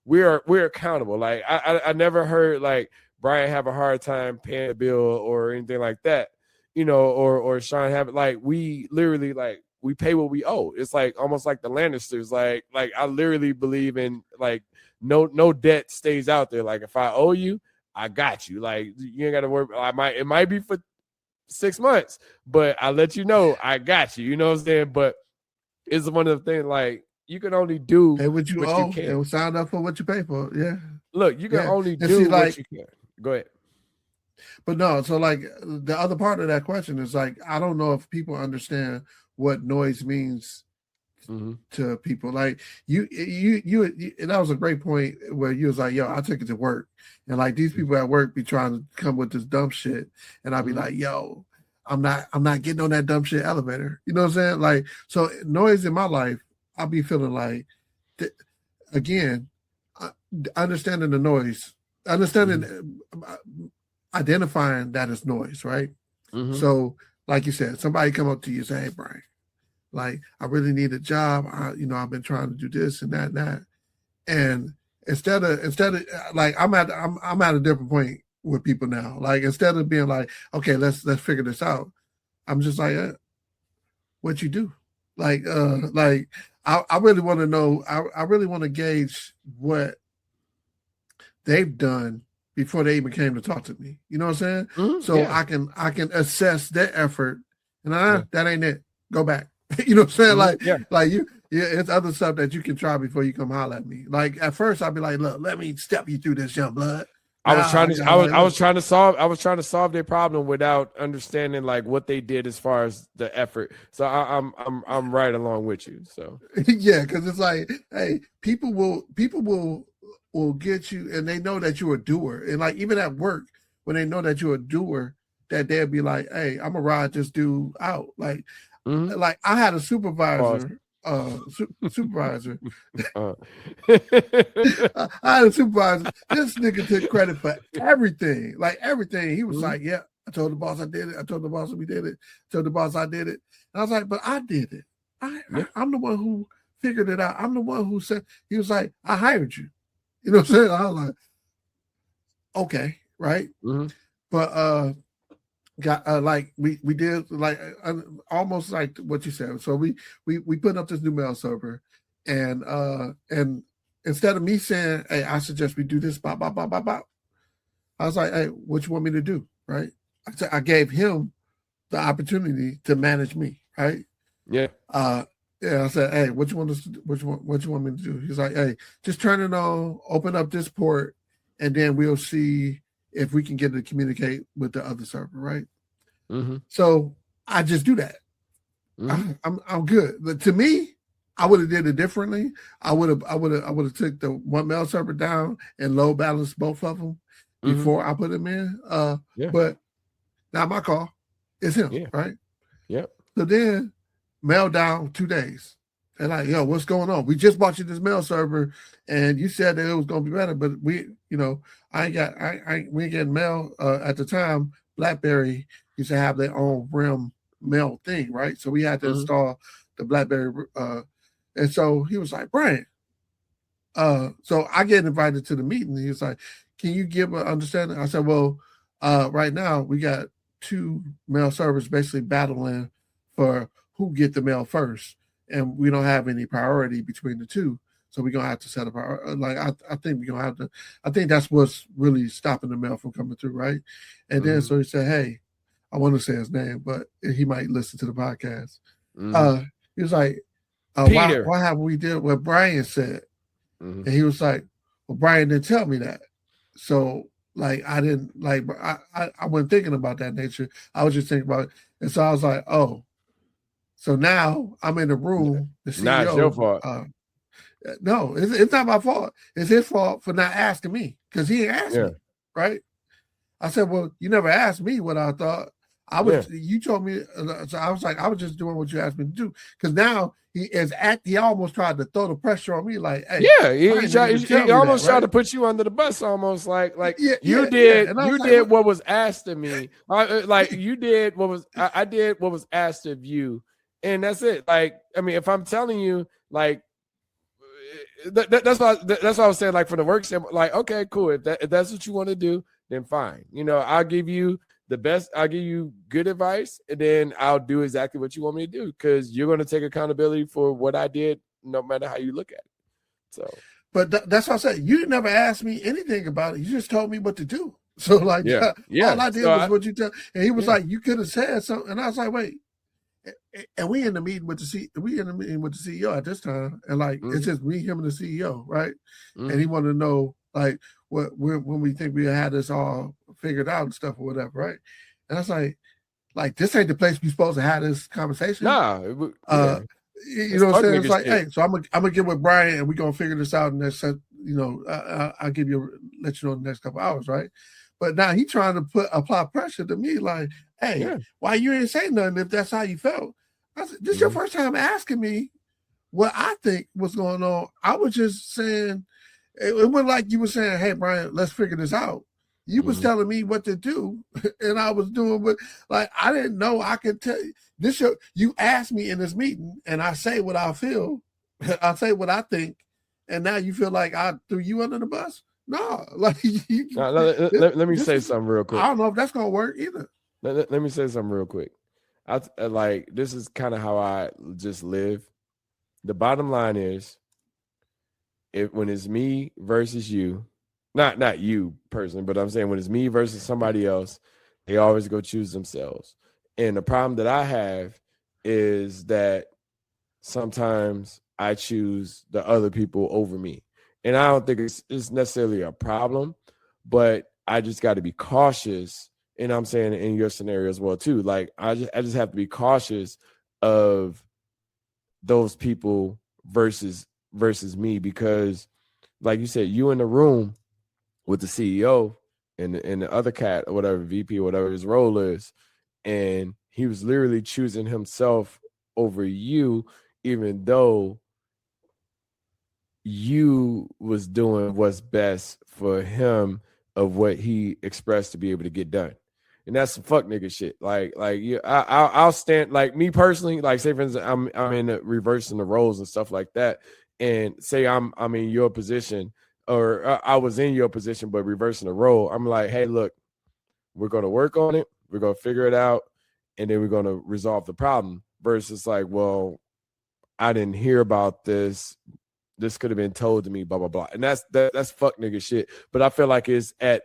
we're accountable. Like I never heard like Brian have a hard time paying a bill or anything like that, you know, or Sean have it. Like, we literally, like, we pay what we owe. It's like almost like the Lannisters. Like I literally believe in, like, no debt stays out there. Like, if I owe you, I got you. Like, you ain't got to worry. It might be for 6 months, but I let you know I got you. You know what I'm saying? But it's one of the things, like, you can only do what you owe and sign up for what you pay for. Yeah. Look, you can only do what you can. Go ahead. But no, so like the other part of that question is like, I don't know if people understand what noise means to people. Like you, and that was a great point where you was like, yo, I took it to work. And like these people at work be trying to come with this dumb shit. And I'll be like, yo, I'm not getting on that dumb shit elevator. You know what I'm saying? Like, so noise in my life, I'll be feeling like, again, understanding the noise, understanding, identifying that as noise, right? So, like you said, somebody come up to you and say, hey, Brian, like, I really need a job. I've been trying to do this and that and that. And instead of like, I'm at a different point with people now. Like, instead of being like, okay, let's figure this out, I'm just like, what you do? Like I really want to know. I really want to gauge what they've done before they even came to talk to me. You know what I'm saying? So I can assess their effort. And that ain't it. Go back. You know what I'm saying? Like it's other stuff that you can try before you come holler at me. Like at first I'd be like, look, let me step you through this, young blood. I was trying to solve their problem without understanding like what they did as far as the effort. So I'm right along with you. So yeah, because it's like, hey, people will get you, and they know that you're a doer. And like even at work, when they know that you're a doer, that they'll be like, hey, I'm gonna ride this dude out. Like I had a supervisor. Supervisor. I had a supervisor. This nigga took credit for everything. Like everything. He was like, yeah, I told the boss I did it. I told the boss we did it. I told the boss I did it. And I was like, but I did it. I'm the one who figured it out. I'm the one who said, he was like, I hired you. You know what I'm saying? I was like, okay, right? But like we did like almost like what you said. So we put up this new mail server, and instead of me saying, hey, I suggest we do this, bop, bop, bop, bop, bop, I was like, hey, what you want me to do, right? I gave him the opportunity to manage me, right? Yeah. I said, hey, what you want us to do? What you want me to do? He's like, hey, just turn it on, open up this port, and then we'll see if we can get it to communicate with the other server, right? So I just do that. I'm good. But to me, I would have did it differently. I would have took the one mail server down and load balanced both of them before I put them in. But not my call. It's him, right? Yep. So then mail down 2 days. And like, yo, what's going on? We just bought you this mail server, and you said that it was gonna be better, but we ain't getting mail. At the time, BlackBerry used to have their own RIM mail thing, right? So we had to install the BlackBerry, and so he was like, Brian. So I get invited to the meeting. He was like, can you give an understanding? I said, well, right now we got 2 mail servers basically battling for who get the mail first. And we don't have any priority between the two. So we're going to have to set up our, like, I think we're going to have to, I think that's what's really stopping the mail from coming through, right? And then so he said, hey, I want to say his name, but he might listen to the podcast. He was like, why have we did what Brian said? And he was like, well, Brian didn't tell me that. So like, I didn't, like, I wasn't thinking about that nature. I was just thinking about it. And so I was like, oh, so now I'm in the room. The CEO, nah, it's your fault. No, it's not my fault. It's his fault for not asking me because he asked me, right? I said, well, you never asked me what I thought. You told me. So I was like, I was just doing what you asked me to do. Because now he almost tried to throw the pressure on me, like, hey, he almost tried to put you under the bus, almost like you did what was asked of me. Like you did what was I did what was asked of you, and that's it. Like, I mean, if I'm telling you, like, that's what I was saying. Like, for the work, like, okay, cool. If that's what you want to do, then fine. I'll give you the best. I'll give you good advice, and then I'll do exactly what you want me to do because you're going to take accountability for what I did, no matter how you look at it. So, but that's what I said. You never asked me anything about it. You just told me what to do. So, like, all I did was what you tell. And he was like, "You could have said something," and I was like, "Wait." And we in the meeting with the CEO at this time, and like it's just me, him, and the CEO, right? And he wanted to know like when we think we had this all figure it out and stuff or whatever, right? And I was like this ain't the place we supposed to have this conversation. Nah, you know what I'm saying? It's like, hey, so I'm gonna get with Brian and we're gonna figure this out. And that's, I'll let you know in the next couple hours, right? But now he trying to apply pressure to me, like, hey, why you ain't saying nothing if that's how you felt? I said, this is your first time asking me what I think was going on. I was just saying, it wasn't like you were saying, hey, Brian, let's figure this out. You was telling me what to do, and I was doing what, like, I didn't know I could tell you. You asked me in this meeting, and I say what I feel. I say what I think, and now you feel like I threw you under the bus? No. Like, let me say something real quick. I don't know if that's going to work either. Let me say something real quick. Like, this is kind of how I just live. The bottom line is, when it's me versus you, not you personally, but I'm saying when it's me versus somebody else, they always go choose themselves. And the problem that I have is that sometimes I choose the other people over me. And I don't think it's necessarily a problem, but I just got to be cautious. And I'm saying in your scenario as well too. Like, I just have to be cautious of those people versus me, because like you said, you in the room with the CEO and the other cat or whatever, VP or whatever his role is, and he was literally choosing himself over you, even though you was doing what's best for him of what he expressed to be able to get done. And that's some fuck nigga shit. Like yeah, I'll stand, like, me personally, like, say for instance, I'm in the reversing the roles and stuff like that, and say I'm in your position, or I was in your position but reversing the role. I'm like, hey, look, we're gonna work on it, we're gonna figure it out, and then we're gonna resolve the problem. Versus like, well, I didn't hear about this. This could have been told to me, blah blah blah. And that's fuck nigga shit. But I feel like it's at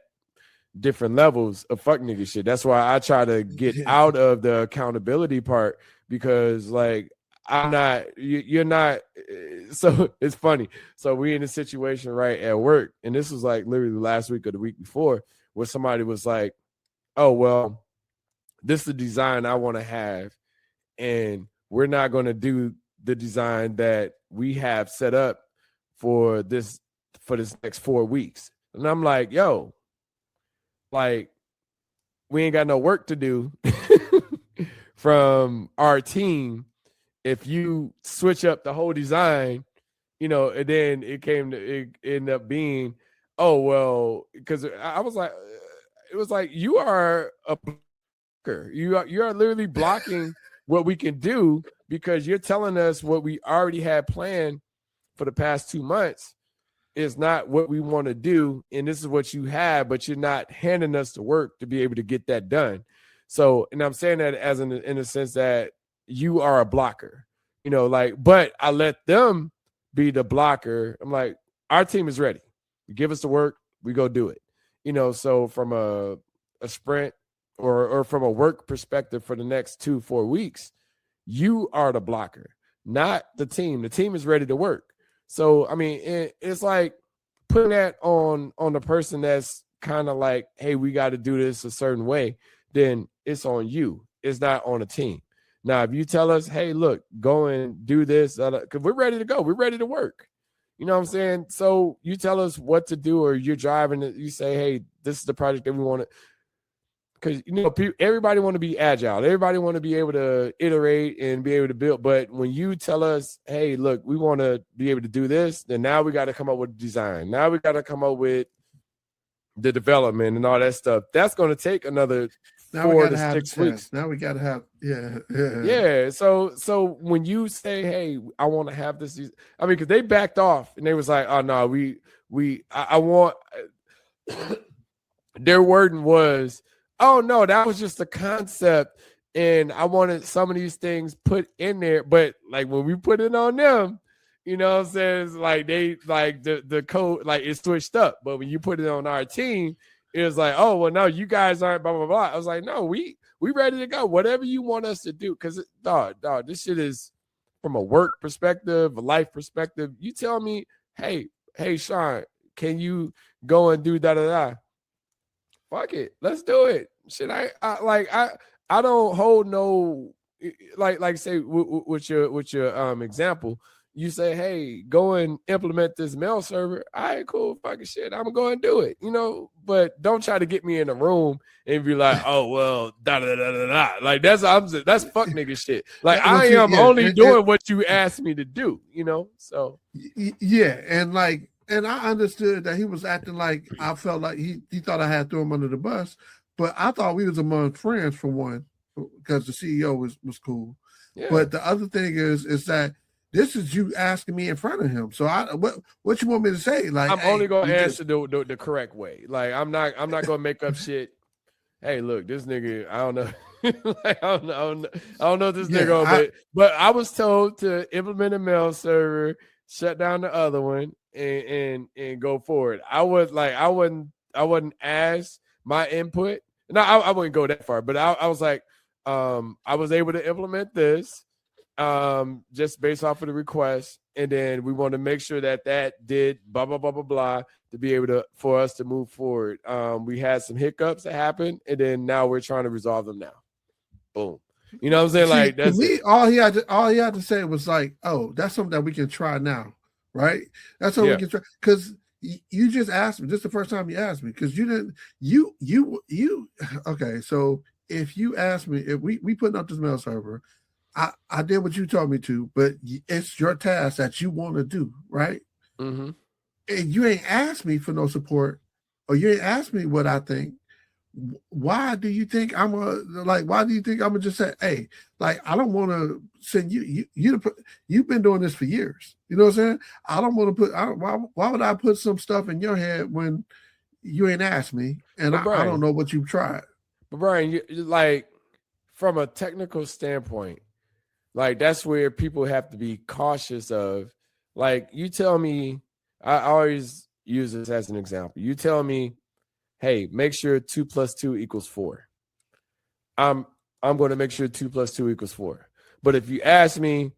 different levels of fuck nigga shit. That's why I try to get out of the accountability part, because like, you're not. So it's funny. So we in a situation right at work, and this was like literally last week or the week before, where somebody was like, oh, well, this is the design I want to have, and we're not going to do the design that we have set up for this next 4 weeks. And I'm like, yo, like, we ain't got no work to do from our team if you switch up the whole design, and then it ended up being, oh, well, because I was like, it was like, you are a blocker. You are literally blocking what we can do, because you're telling us what we already had planned for the past 2 months is not what we want to do, and this is what you have, but you're not handing us the work to be able to get that done. So, and I'm saying that as in a sense that you are a blocker, but I let them be the blocker. I'm like, our team is ready. You give us the work, we go do it. So from a sprint or from a work perspective for the next 2-4 weeks, you are the blocker, not the team. The team is ready to work. So, I mean, it's like putting that on the person that's kind of like, hey, we got to do this a certain way, then it's on you. It's not on the team. Now, if you tell us, hey, look, go and do this, because we're ready to go. We're ready to work. You know what I'm saying? So you tell us what to do, or you're driving it. You say, hey, this is the project that we want to. Because, everybody want to be agile. Everybody want to be able to iterate and be able to build. But when you tell us, hey, look, we want to be able to do this, then now we got to come up with design. Now we got to come up with the development and all that stuff. That's going to take another 4 to 6 weeks. Now we got to have, yeah. So when you say, hey, I want to have this, I mean, because they backed off and they was like, oh, no, I want, their wording was, oh, no, that was just a concept, and I wanted some of these things put in there. But, like, when we put it on them, you know what I'm saying? It's like they, like, the code, like, it's switched up. But when you put it on our team, it was like, oh, well, no, you guys aren't blah, blah, blah. I was like, no, we ready to go. Whatever you want us to do. Because, dog, this shit is from a work perspective, a life perspective. You tell me, hey, Sean, can you go and do da-da-da? fuck it, let's do it. Shit, I don't hold no like say with your example. You say, hey, go and implement this mail server. All right, cool, fucking shit. I'm gonna go and do it, But don't try to get me in the room and be like, oh well, da da da da da. Like that's fuck nigga shit. Like I am only doing what you asked me to do, So yeah, and I understood that he was acting like I felt like he thought I had thrown him under the bus, but I thought we was among friends for one, because the CEO was cool. Yeah. But the other thing is that this is you asking me in front of him. So what you want me to say? Like I'm only gonna answer the correct way. Like I'm not gonna make up shit. Hey, look, this nigga, I don't know. Like, I don't know this nigga, but I was told to implement a mail server, shut down the other one, and go forward. I wouldn't ask my input. No, I wouldn't go that far, but I was like, I was able to implement this. Just based off of the request, and then we want to make sure that did blah blah blah blah blah to be able for us to move forward. We had some hiccups that happened, and then now we're trying to resolve them now. Boom. You know what I'm saying? Like that's to me, all he had to say was like, "Oh, that's something that we can try now, right? That's something we can try." Because you just asked me. This is the first time you asked me, because you didn't. You. Okay, so if you asked me, if we putting up this mail server. I did what you told me to, but it's your task that you want to do, right? Mm-hmm. And you ain't asked me for no support, or you ain't asked me what I think. Why do you think why do you think I'm gonna just say, hey, like, I don't want to send you've been doing this for years. You know what I'm saying? I don't want to why would I put some stuff in your head when you ain't asked me, and I don't know what you've tried. But Brian, you like, from a technical standpoint, like, that's where people have to be cautious of. Like, you tell me, I always use this as an example. You tell me, hey, make sure 2 + 2 = 4. I'm going to make sure 2 + 2 = 4. But if you ask me,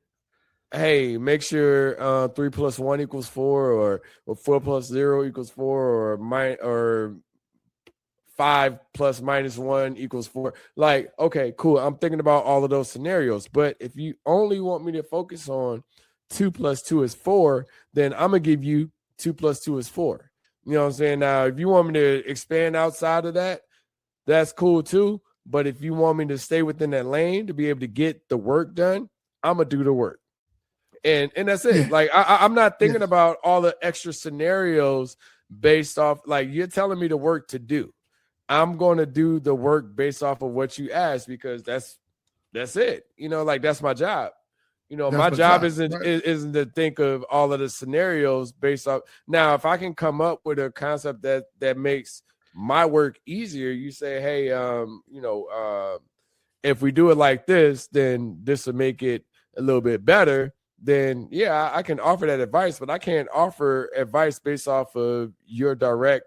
hey, make sure 3 + 1 = 4, or 4 + 0 = 4, or 5 ± -1 = 4. Like, okay, cool. I'm thinking about all of those scenarios. But if you only want me to focus on 2 + 2 is 4, then I'm going to give you 2 + 2 is 4. You know what I'm saying? Now, if you want me to expand outside of that, that's cool too. But if you want me to stay within that lane to be able to get the work done, I'm going to do the work. And that's it. Yeah. Like, I'm not thinking about all the extra scenarios based off, like, you're telling me the work to do. I'm going to do the work based off of what you asked, because that's it. Like, that's my job. My job isn't to think of all of the scenarios based off. Now, if I can come up with a concept that makes my work easier, you say, hey, if we do it like this, then this will make it a little bit better. Then yeah, I can offer that advice, but I can't offer advice based off of your direct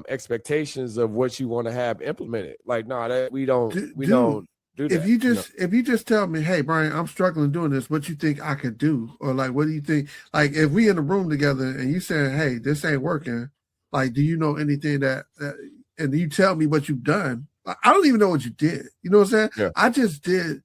expectations of what you want to have implemented. Like, no, we don't do that. If you just tell me, hey, Brian, I'm struggling doing this, what you think I could do? Or like, what do you think? Like, if we in a room together and you saying, hey, this ain't working, like, do you know anything that and you tell me what you've done? I don't even know what you did. You know what I'm saying? Yeah. I just did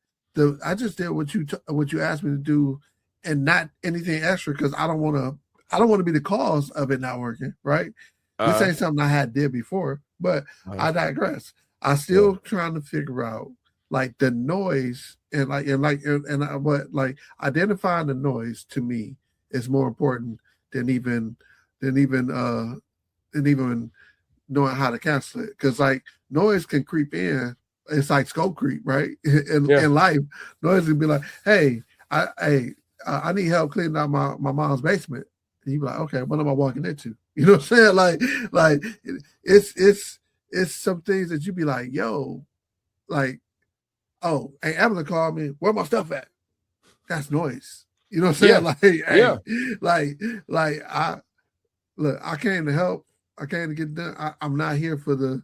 what you asked me to do, and not anything extra, because I don't want to be the cause of it not working, right? This ain't something I did before, but I digress. I still trying to figure out, like, the noise, and identifying the noise to me is more important than even knowing how to cancel it. Because, like, noise can creep in. It's like scope creep, right? In life, noise can be like, hey, I need help cleaning out my mom's basement. And you be like, okay, what am I walking into? You know what I'm saying? Like it's some things that you be like, yo, like, oh, hey, Evelyn called me. Where my stuff at? That's noise. You know what I'm saying? Yeah. Like, I came to help. I came to get done. I'm not here for the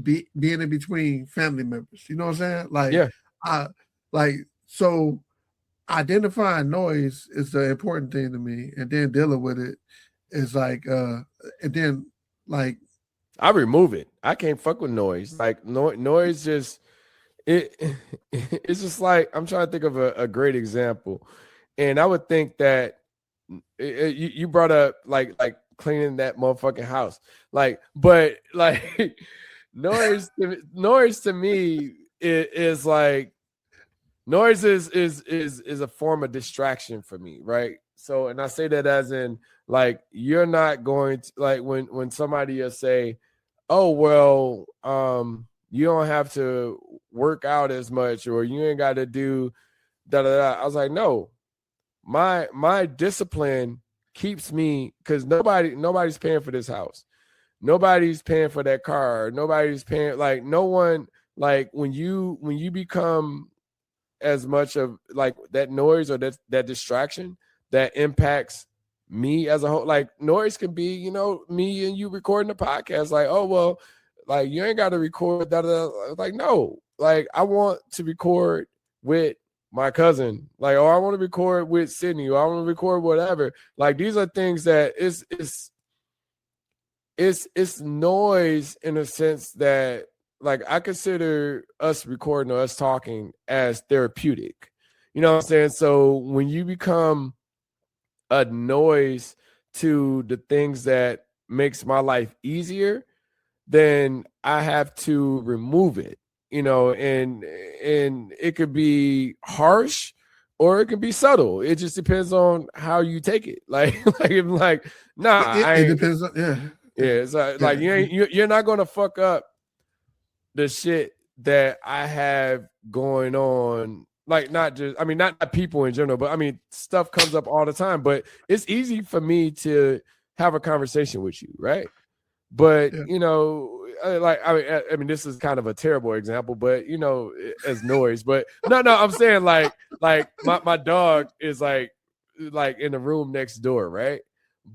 being in between family members. You know what I'm saying? So identifying noise is the important thing to me, and then dealing with it is like, and then, like, I remove it. I can't fuck with noise. Like noise just it's just like I'm trying to think of a great example, and I would think that you brought up like cleaning that motherfucking house, like, but like noise to me is like noise is a form of distraction for me, right? So, and I say that as in like you're not going to like when somebody will say, oh well, you don't have to work out as much or you ain't got to do da da da. I was like, no, my discipline keeps me, because nobody's paying for this house, nobody's paying for that car, nobody's paying, like no one, like when you become as much of like that noise or that distraction that impacts me as a whole. Like noise can be, you know, me and you recording a podcast, like, oh well, like you ain't got to record that. Like, no, like I want to record with my cousin, like, or I want to record with Sydney, or I want to record whatever. Like these are things that it's noise in a sense that like I consider us recording or us talking as therapeutic. You know what I'm saying? So when you become a noise to the things that makes my life easier, then I have to remove it, you know, and it could be harsh or it can be subtle. It just depends on how you take it. Like nah, it depends on, yeah. Yeah, it's like you're not gonna fuck up the shit that I have going on. Like not just, I mean, not people in general, but I mean, stuff comes up all the time. But it's easy for me to have a conversation with you, right? But you know, like I mean, this is kind of a terrible example, but you know, as noise. But no, I'm saying like my dog is like in the room next door, right?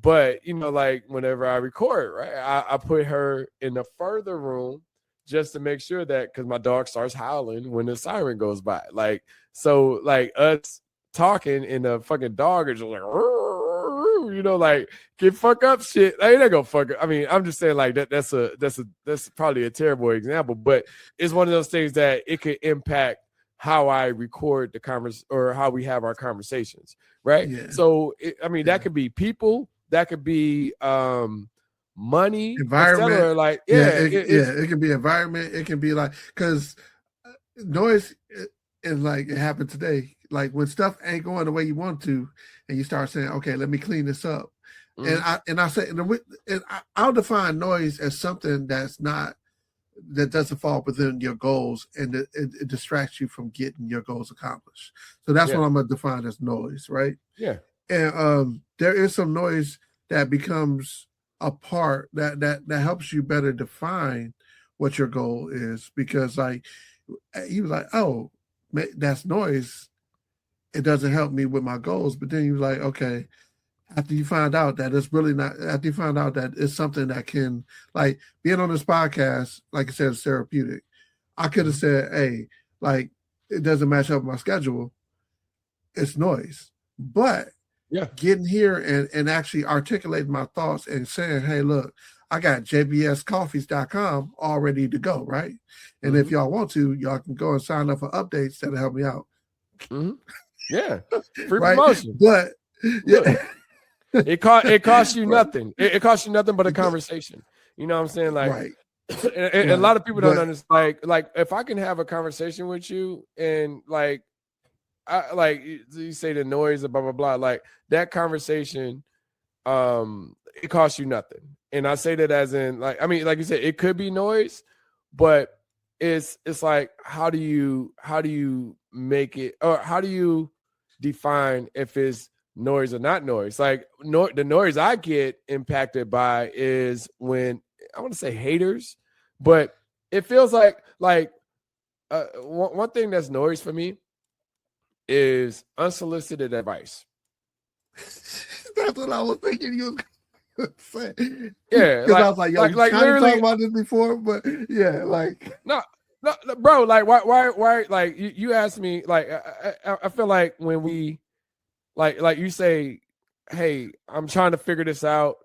But you know, like whenever I record, right, I put her in the further room just to make sure that, because my dog starts howling when the siren goes by. Like, so like us talking and the fucking dog is just like, you know, like get fuck up shit. Like, they go fuck up. I mean, I'm just saying like that's probably a terrible example, but it's one of those things that it could impact how I record the conversation or how we have our conversations, right? Yeah. So I mean, that could be people, that could be money, environment, like it can be environment, it can be like, because noise is like, it happened today, like when stuff ain't going the way you want to and you start saying, okay, let me clean this up. And I say, and I'll define noise as something that doesn't fall within your goals, and it distracts you from getting your goals accomplished. So that's what I'm gonna define as noise, right? Yeah. And there is some noise that becomes a part that helps you better define what your goal is, because like he was like, oh, that's noise, it doesn't help me with my goals. But then he was like, okay, after you find out that it's really not, after you find out that it's something that can, like being on this podcast, like I said, it's therapeutic. I could have said, hey, like it doesn't match up with my schedule, it's noise. But getting here and actually articulating my thoughts and saying, hey, look, I got jbscoffees.com all ready to go, right? And if y'all want to, y'all can go and sign up for updates that'll help me out. Yeah, free promotion. But it costs you nothing. It costs you nothing but a conversation. You know what I'm saying? Like, and a lot of people don't understand. Like if I can have a conversation with you and like, I like you say the noise and blah blah blah, like that conversation, it costs you nothing. And I say that as in, like, I mean, like you said, it could be noise, but it's like how do you make it, or how do you define if it's noise or not noise? Like the noise I get impacted by is when, I want to say haters, but it feels like one thing that's noise for me is unsolicited advice. That's what I was thinking you was say. Yeah, because I was like, yo, like kind of talked about this before, but yeah, like no, bro, like why? Like you asked me, like I feel like when we, like you say, hey, I'm trying to figure this out,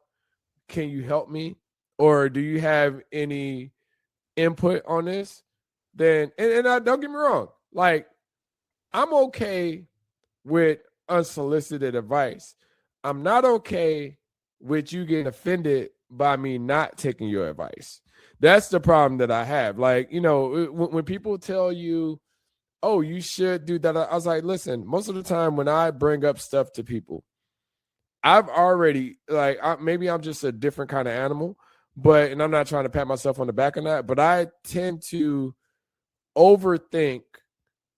can you help me? or do you have any input on this? Then, and don't get me wrong, like, I'm okay with unsolicited advice. I'm not okay with you getting offended by me not taking your advice. That's the problem that I have. Like, when people tell you, oh, you should do that, I was like, listen, most of the time when I bring up stuff to people, I've already, like, maybe I'm just a different kind of animal, and I'm not trying to pat myself on the back on that, but I tend to overthink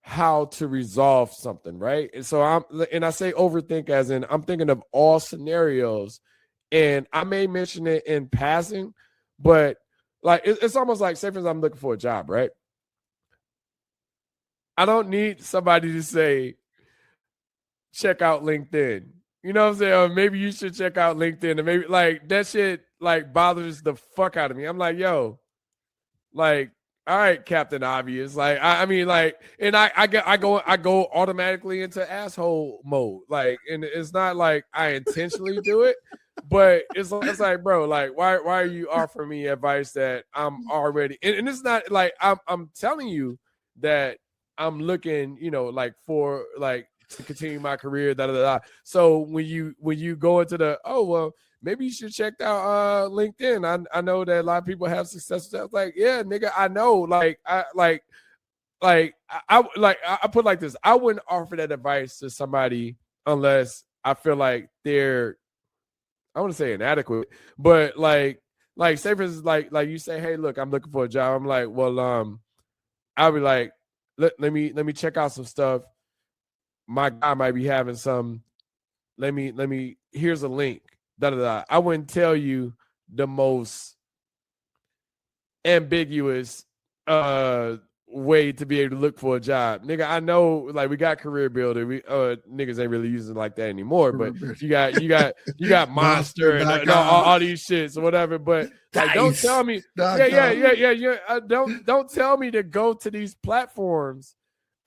how to resolve something, right? And so I say overthink as in I'm thinking of all scenarios, and I may mention it in passing, but like it's almost like, say for instance, I'm looking for a job, right? I don't need somebody to say, check out LinkedIn. You know what I'm saying? Or maybe you should check out LinkedIn, and maybe like that shit like bothers the fuck out of me. I'm like, yo, like, all right, Captain Obvious. Like, I mean, like, and I go automatically into asshole mode. Like, and it's not like I intentionally do it, but it's like, bro, like, why are you offering me advice that I'm already? And it's not like I'm telling you that I'm looking, like for like to continue my career. So when you go into the, oh well, maybe you should check out LinkedIn. I know that a lot of people have success. I was like, yeah, nigga, I know. I put it like this. I wouldn't offer that advice to somebody unless I feel like they're, I want to say inadequate, but like say for instance, like you say, hey, look, I'm looking for a job. I'm like, well, I'll be like, let me check out some stuff. My guy might be having some. Let me. Here's a link. I wouldn't tell you the most ambiguous way to be able to look for a job. Nigga, I know, like, we got Career Builder. We niggas ain't really using it like that anymore, but you got Monster and all these shits or whatever. But like, don't tell me, don't tell me to go to these platforms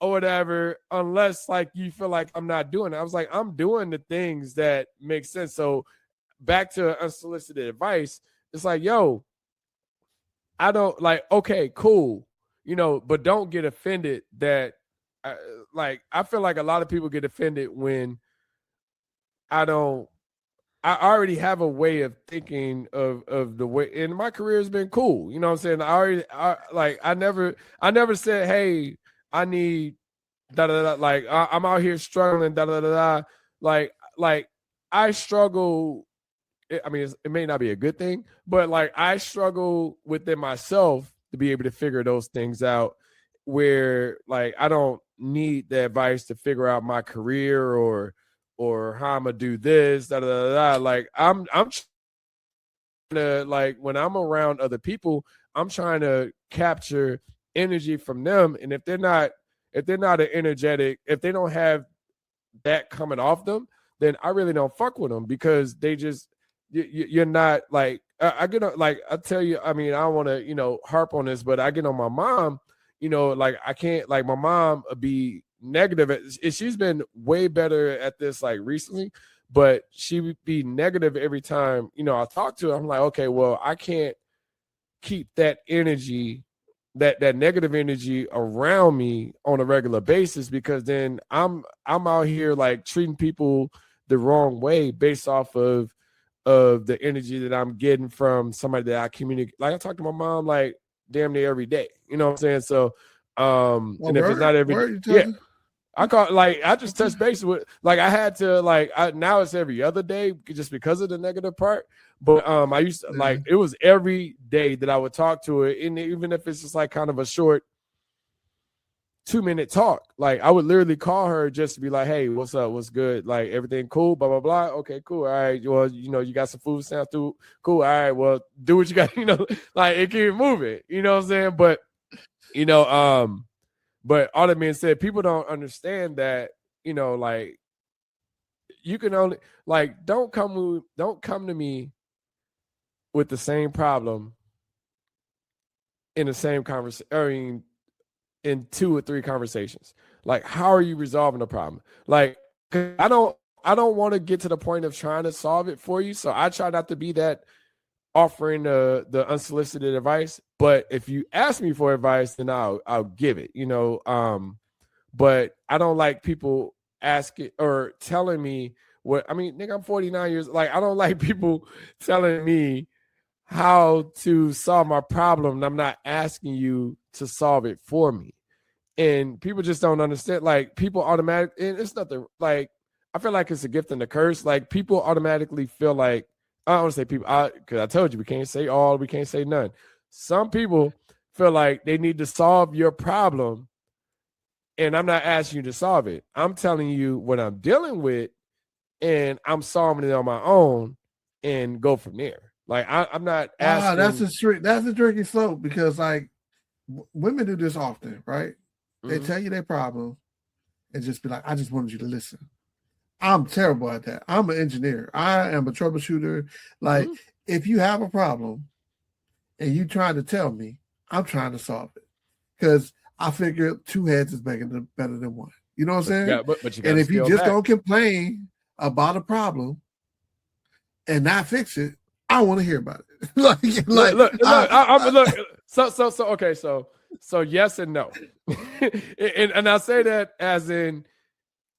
or whatever unless like you feel like I'm not doing it. I was like, I'm doing the things that make sense. So back to unsolicited advice, it's like, yo, I don't like, okay, cool, but don't get offended that I feel like a lot of people get offended when I already have a way of thinking of the way, and my career has been cool. You know what I'm saying? I never said, hey, I need da da da. Like I'm out here struggling da da da da. Like I struggle. I mean, it may not be a good thing, but like I struggle within myself to be able to figure those things out. Where like I don't need the advice to figure out my career or how I'm gonna do this. Da da da da. Like I'm trying to, like, when I'm around other people, I'm trying to capture energy from them, and if they're not an energetic, if they don't have that coming off them, then I really don't fuck with them, because they just you're not like I get on, like I tell you, I mean, I don't want to harp on this, but I get on my mom, like I can't, like my mom be negative she's been way better at this like recently, but she would be negative every time I talk to her. I'm like, okay, well, I can't keep that energy, that negative energy around me on a regular basis, because then I'm out here like treating people the wrong way based off of the energy that I'm getting from somebody that I communicate. Like I talk to my mom like damn near every day. You know what I'm saying? So and if it's not every day, I call, like, I just touch base with, like, I had to, like, now it's every other day just because of the negative part. But I used to, like, it was every day that I would talk to her. And even if it's just like kind of a short 2-minute talk, like I would literally call her just to be like, hey, what's up? What's good? Like, everything cool? Blah, blah, blah. Okay, cool. All right. Well, you got some food stamps through. Cool. All right. Well, do what you got, like it keep moving. You know what I'm saying? But, but all that being said, people don't understand that, like, you can only, like, don't come to me with the same problem in the same conversation, I mean, in 2 or 3 conversations. Like, how are you resolving the problem? Like, I don't want to get to the point of trying to solve it for you. So I try not to be that offering the unsolicited advice, but if you ask me for advice, then I'll give it, but I don't like people asking or telling me what, I mean, nigga, I'm 49 years, like, I don't like people telling me how to solve my problem, and I'm not asking you to solve it for me. And people just don't understand, like, people and it's nothing, like, I feel like it's a gift and a curse. Like, people automatically feel like, I don't want to say people, because I told you, we can't say all, we can't say none. Some people feel like they need to solve your problem, and I'm not asking you to solve it. I'm telling you what I'm dealing with, and I'm solving it on my own, and go from there. Like, I'm not asking. That's a tricky slope, because like women do this often, right? They tell you their problem and just be like, I just wanted you to listen. I'm terrible at that. I'm an engineer. I am a troubleshooter. Like, if you have a problem and you trying to tell me, I'm trying to solve it, because I figure two heads is better than one. You know what I'm saying? But and if you just don't complain about a problem and not fix it, I want to hear about it. Okay, so yes and no. and I say that as in,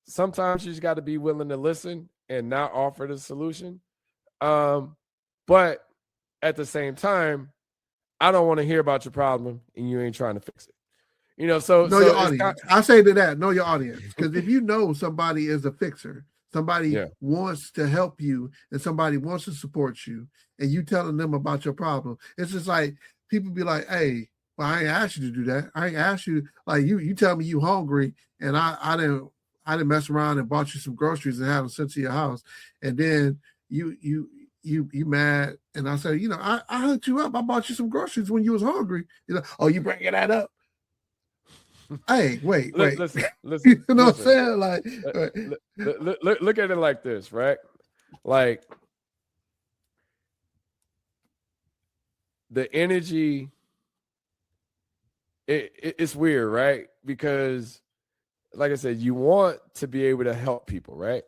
sometimes you just got to be willing to listen and not offer the solution. But at the same time, I don't want to hear about your problem and you ain't trying to fix it. Know your audience. I say to that, know your audience. Because if you know somebody is a fixer, somebody wants to help you, and somebody wants to support you, and you telling them about your problem, it's just like people be like, hey, well, I ain't asked you to do that. I ain't asked you, like, you tell me you hungry, and I didn't mess around and bought you some groceries and had them sent to your house, and then you mad, and I say, I hooked you up. I bought you some groceries when you was hungry. Oh, you bringing that up? Hey, wait. Listen. You know what I'm saying? Like, look at it like this, right? Like, the energy, it's weird, right? Because, like I said, you want to be able to help people, right?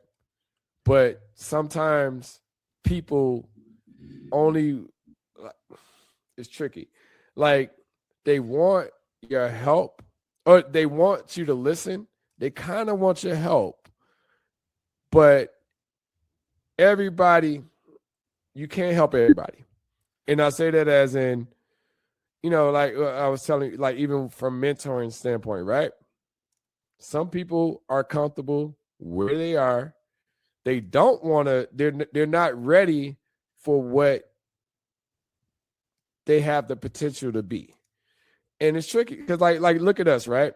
But sometimes people only, it's tricky. Like, they want your help, or they want you to listen. They kind of want your help, but everybody, you can't help everybody. And I say that as in, like I was telling you, like, even from mentoring standpoint, right? Some people are comfortable where they are. They don't want to, they're not ready for what they have the potential to be. And it's tricky because like look at us, right?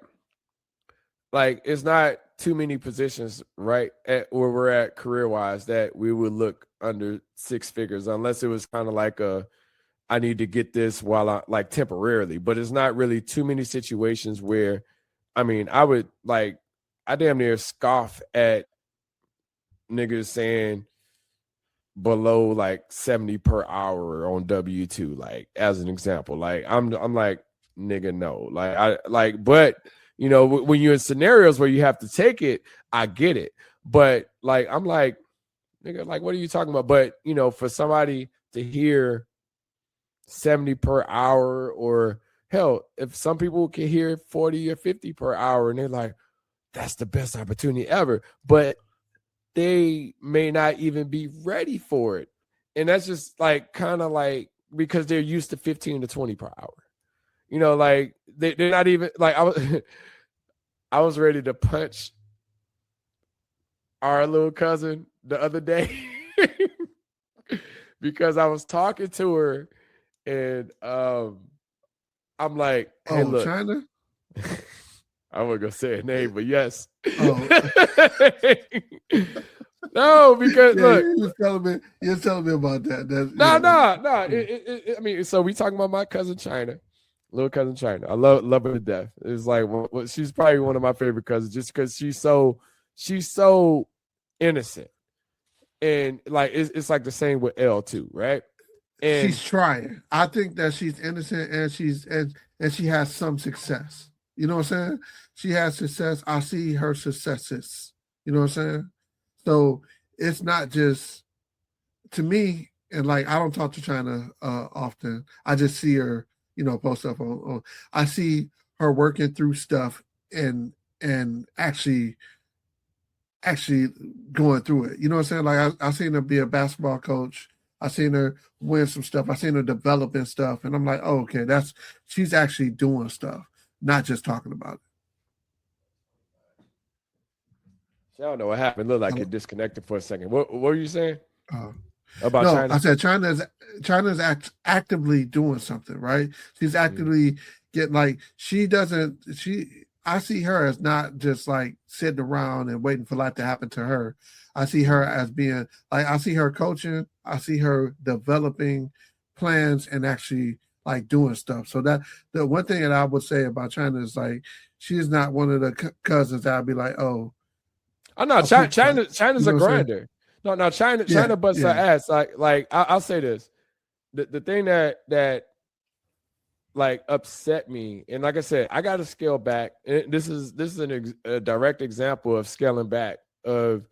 Like, it's not too many positions, right, at where we're at career-wise that we would look under six figures, unless it was kind of like I need to get this while I, like, temporarily. But it's not really too many situations where, I mean, I damn near scoff at niggas saying below like 70 per hour on W-2, like, as an example. Like, I'm like, nigga, no. But when you're in scenarios where you have to take it, I get it. But like, I'm like, nigga, like, what are you talking about? But for somebody to hear 70 per hour, or hell, if some people can hear 40 or 50 per hour and they're like, that's the best opportunity ever, but they may not even be ready for it. And that's just like, kind of like, because they're used to 15 to 20 per hour. Like, they're not even, like, I was ready to punch our little cousin the other day because I was talking to her, and I'm like, hey, look. China? I wasn't gonna say her name, but yes. Oh. No, because look, you're telling me about that. No. I mean, so we talking about my cousin China, little cousin China. I love her to death. It's like, she's probably one of my favorite cousins, just because she's so innocent, and like it's like the same with L too, right? And she's trying. I think that she's innocent, and she has some success. You know what I'm saying? She has success. I see her successes. You know what I'm saying? So it's not just, to me, and like I don't talk to China often. I just see her, post stuff on. I see her working through stuff and actually going through it. You know what I'm saying? Like I seen her be a basketball coach. I seen her win some stuff. I seen her developing stuff, and I'm like, oh, okay, she's actually doing stuff, not just talking about it. I don't know what happened. Looked like it disconnected for a second. What were you saying about no, China? I said China's actively doing something, right? She's actively getting I see her as not just like sitting around and waiting for life to happen to her. I see her as being like, I see her coaching. I see her developing plans and actually like doing stuff. So that the one thing that I would say about China is like, she's not one of the cousins that I'd be like, oh. Oh no, China's a grinder. No, China busts her ass. Like I'll say this. The thing that like upset me, and like I said, I got to scale back. And this is a direct example of scaling back of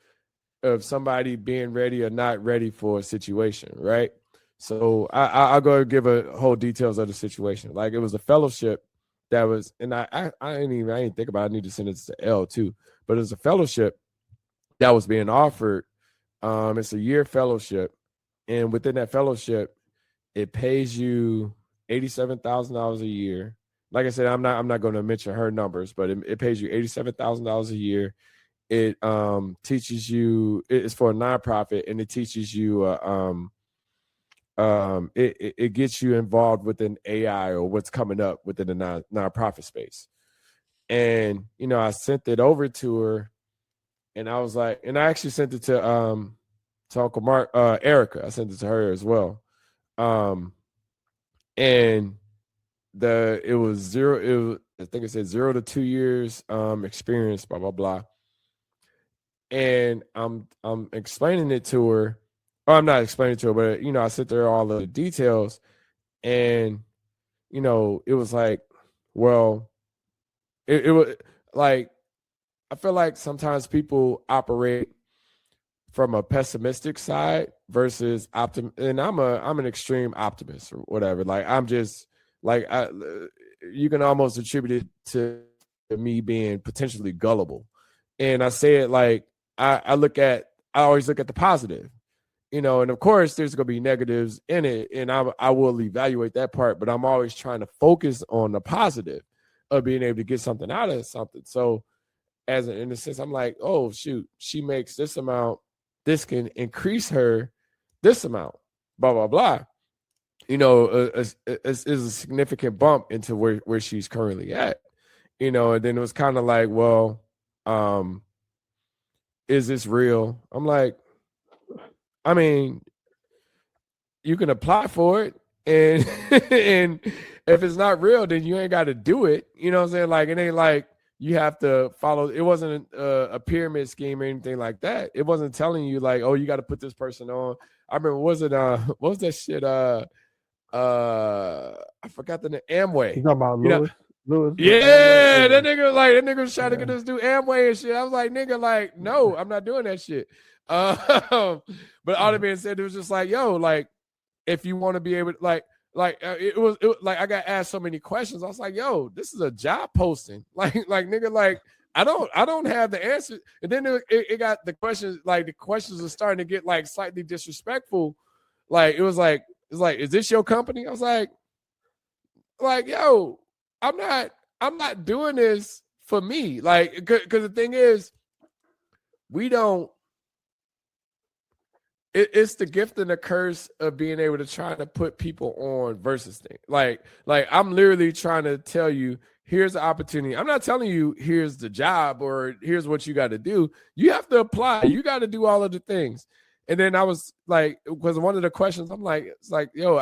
somebody being ready or not ready for a situation, right? So I'll go give a whole details of the situation. Like it was a fellowship that was, and I didn't think about it. I need to send it to L too, but it was a fellowship that was being offered. It's a year fellowship, and within that fellowship, it pays you $87,000 a year. Like I said, I'm not going to mention her numbers, but it pays you $87,000 a year. It teaches you. It's for a nonprofit, and it teaches you. It gets you involved within AI or what's coming up within the nonprofit space. And I sent it over to her. And I was like, and I actually sent it to Uncle Mark, Erica. I sent it to her as well. And it was zero. I think it said 0 to 2 years experience, blah blah blah. And I'm explaining it to her. Or I'm not explaining it to her, but I sent her all the details, and it was like, well, it was like. I feel like sometimes people operate from a pessimistic side versus and I'm an extreme optimist or whatever. Like I'm just like you can almost attribute it to me being potentially gullible. And I say it like I always look at the positive, and of course there's gonna be negatives in it, and I will evaluate that part, but I'm always trying to focus on the positive of being able to get something out of something. So in a sense, I'm like, oh shoot, she makes this amount. This can increase her this amount. Blah blah blah. Is a significant bump into where she's currently at. And then it was kind of like, well, is this real? I'm like, I mean, you can apply for it, and and if it's not real, then you ain't got to do it. You know what I'm saying? Like it ain't like you have to follow. It wasn't a pyramid scheme or anything like that. It wasn't telling you like, oh, you got to put this person on. I remember, what was that shit? I forgot the name. Amway. You talking about Lewis? Lewis? Yeah, that nigga was trying to get us to do Amway and shit. I was like, nigga, like, no, I'm not doing that shit. But all that being said, it was just like, yo, like, if you want to be able to, it was like I got asked so many questions. I was like, yo, this is a job posting. Like nigga, like I don't have the answer. And then it got the questions, like the questions are starting to get like slightly disrespectful. Like it's like, is this your company? I was like, yo, I'm not doing this for me. Like, because the thing is, it's the gift and the curse of being able to try to put people on versus things. Like I'm literally trying to tell you, here's the opportunity. I'm not telling you here's the job or here's what you got to do. You have to apply. You got to do all of the things. And then I was like, because one of the questions, I'm like, it's like, yo,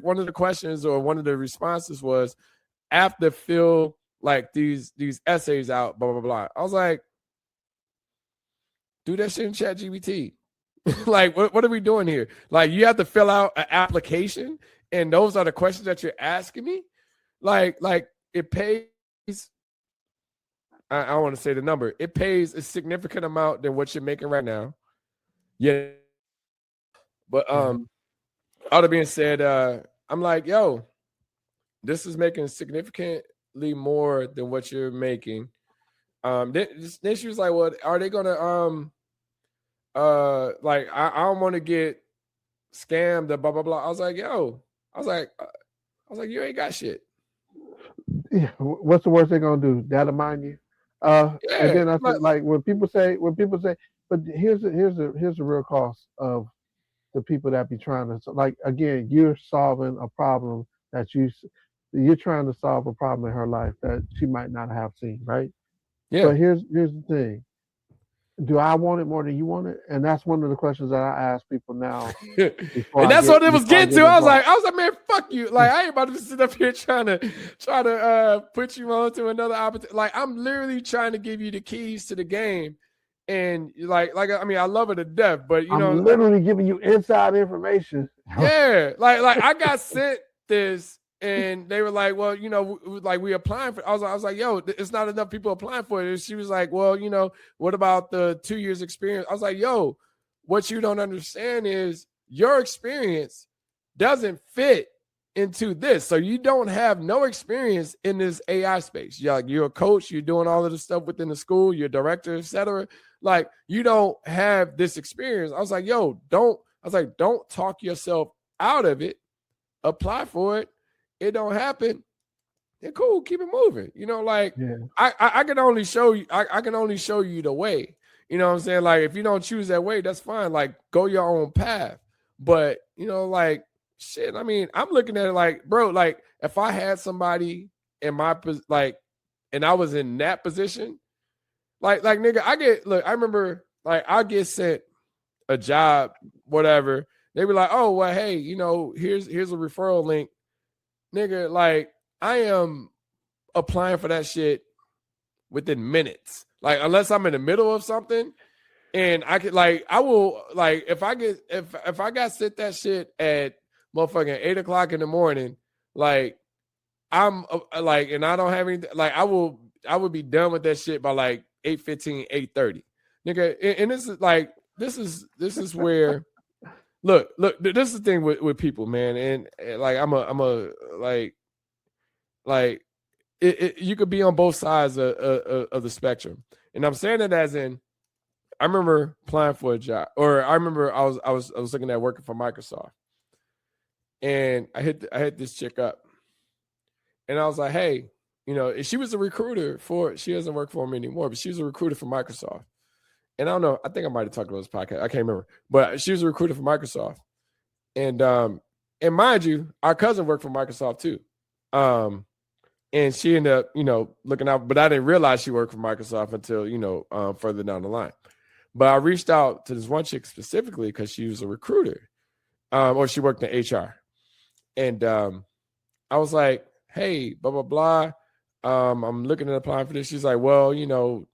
one of the questions or one of the responses was, after fill like these essays out, blah, blah, blah. I was like, do that shit in ChatGPT. Like, what are we doing here? Like, you have to fill out an application, and those are the questions that you're asking me. Like it pays. I don't want to say the number. It pays a significant amount than what you're making right now. Yeah, but all that being said, I'm like, yo, this is making significantly more than what you're making. Then she was like, well, are they gonna like I don't want to get scammed or blah blah blah. I was like, yo, I was like, you ain't got shit. Yeah, what's the worst they're gonna do? Data mine you? Yeah, and then I said, like when people say, but here's the real cost of the people that be trying to, like, again, you're solving a problem that you're trying to solve a problem in her life that she might not have seen, right? yeah. But here's the thing. Do I want it more than you want it? And that's one of the questions that I ask people now. And that's what it was getting to. I was like, man, fuck you. Like, I ain't about to sit up here trying to put you on to another opportunity. Like, I'm literally trying to give you the keys to the game. And like I mean, I love her to death, but you know, I'm literally giving you inside information. Yeah, like I got sent this, and they were like, "Well, you know, like we applying for." I was like, "Yo, it's not enough people applying for it." And she was like, "Well, you know, what about the 2 years experience?" I was like, "Yo, what you don't understand is your experience doesn't fit into this. So you don't have no experience in this AI space. You're a coach, you're doing all of the stuff within the school, you're a director, etc. Like you don't have this experience." I was like, "Yo, don't talk yourself out of it. Apply for it. It don't happen. Then cool, keep it moving." You know, like Yeah. I can only show you. I can only show you the way. You know what I'm saying? Like if you don't choose that way, that's fine. Like go your own path. But you know, like shit. I mean, I'm looking at it like, bro. Like if I had somebody in my like, and I was in that position, like nigga, I remember like I get sent a job, whatever. They were like, "Oh, well, hey, you know, here's a referral link." Nigga, like I am applying for that shit within minutes. Like unless I'm in the middle of something and I could like I will like if I got sent that shit at motherfucking 8:00 in the morning, like I'm like, and I don't have anything, like I would be done with that shit by like 8:15, 8:30. Nigga, and this is like this is where look, this is the thing with people, man. And like I'm a like you could be on both sides of the spectrum. And I'm saying it as in I remember applying for a job, or I remember I was looking at working for Microsoft. And I hit this chick up. And I was like, "Hey, you know," she was a recruiter she doesn't work for me anymore, but she was a recruiter for Microsoft. And I don't know, I think I might have talked about this podcast. I can't remember. But she was a recruiter for Microsoft. And mind you, our cousin worked for Microsoft too. And she ended up, you know, looking out, but I didn't realize she worked for Microsoft until, you know, further down the line. But I reached out to this one chick specifically because she was a recruiter, or she worked in HR. And I was like, "Hey, blah, blah, blah. I'm looking at applying for this." She's like, "Well, you know,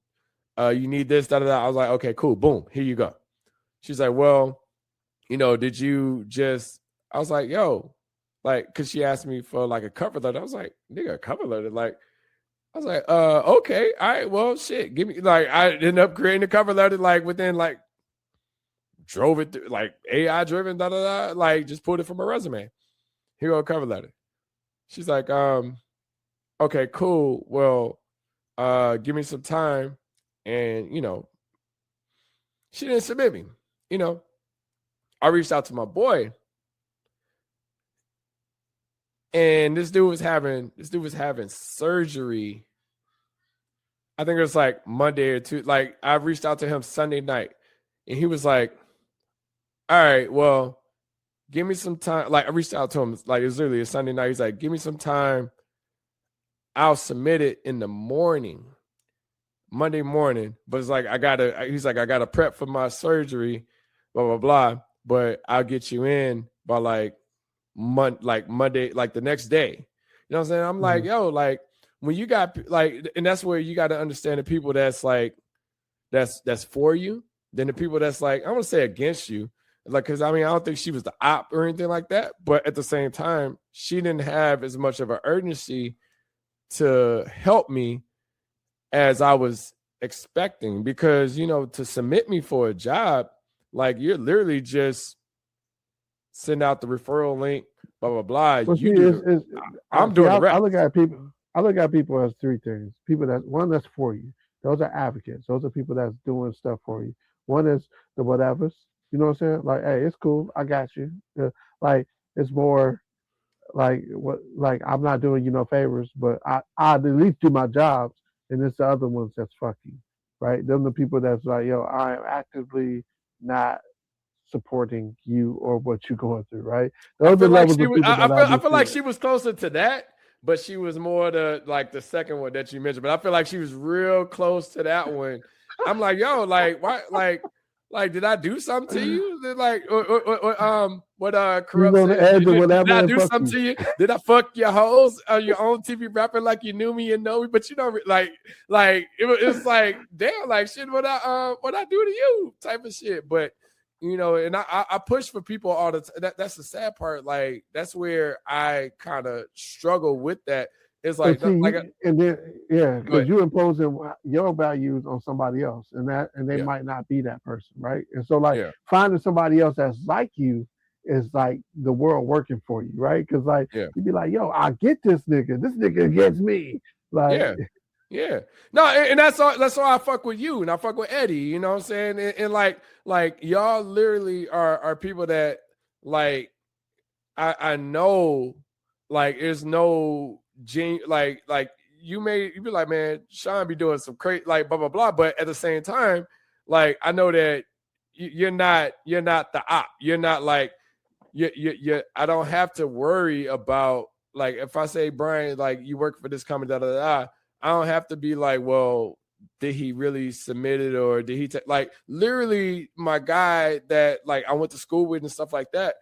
you need this, da, da, da." I was like, "Okay, cool. Boom. Here you go." She's like, "Well, you know, did you just," I was like, "Yo," like, because she asked me for like a cover letter. I was like, "Nigga, a cover letter?" Like, I was like, okay, all right, well, shit, give me, like, I ended up creating a cover letter, like, within, like, drove it through, like, AI driven, da, da, da, like, just pulled it from a resume. Here go a cover letter. She's like, okay, cool. Well, give me some time. And, you know, she didn't submit me. You know, I reached out to my boy. And this dude was having surgery. I think it was like Monday or two. Like I reached out to him Sunday night, and he was like, "All right, well, give me some time." Like I reached out to him, like it was literally a Sunday night. He's like, "Give me some time. I'll submit it in the morning, Monday morning." But it's like he's like, "I gotta prep for my surgery, blah blah blah." But I'll get you in by like Monday, like the next day. You know what I'm saying? I'm like, yo, like when you got like, and that's where you got to understand the people that's like, that's for you, then the people that's like, I want to say against you. Like, cause I mean, I don't think she was the op or anything like that, but at the same time, she didn't have as much of an urgency to help me as I was expecting, because, you know, to submit me for a job, like you're literally just send out the referral link, blah blah blah. Well, I'm doing the rest. I look at people as three things. People that's for you. Those are advocates. Those are people that's doing stuff for you. One is the whatevers. You know what I'm saying? Like, hey, it's cool. I got you. Like, it's more like what? Like, I'm not doing you no favors, but I at least do my jobs. And it's the other ones that's fucking right. Them the people that's like, yo, I am actively not supporting you or what you're going through, right? I feel like she was closer to that, but she was more the second one that you mentioned. But I feel like she was real close to that one. I'm like, yo, like, why, like, did I do something to you? Like, what Corrupt said, did I do something to you? Did I fuck your hoes on your own TV rapping like you knew me and know me? But you know, like it's like, damn, like shit, what I do to you type of shit. But you know, and I push for people all the time. That's the sad part. Like, that's where I kind of struggle with that. It's like, because you're imposing your values on somebody else, and they might not be that person, right? And so, finding somebody else that's like you is like the world working for you, right? Because you'd be like, yo, I get this nigga. This nigga gets me. Like, yeah. No, and that's all I fuck with you, and I fuck with Eddie. You know what I'm saying? And like y'all literally are people that like I know, like there's no like you be like, man, Sean be doing some crazy like blah blah blah, but at the same time, like I know that you're not the op. You're not like you I don't have to worry about, like, if I say, Brian, like, you work for this company, I don't have to be like, well, did he really submit it, or did he like literally my guy that like I went to school with and stuff like that,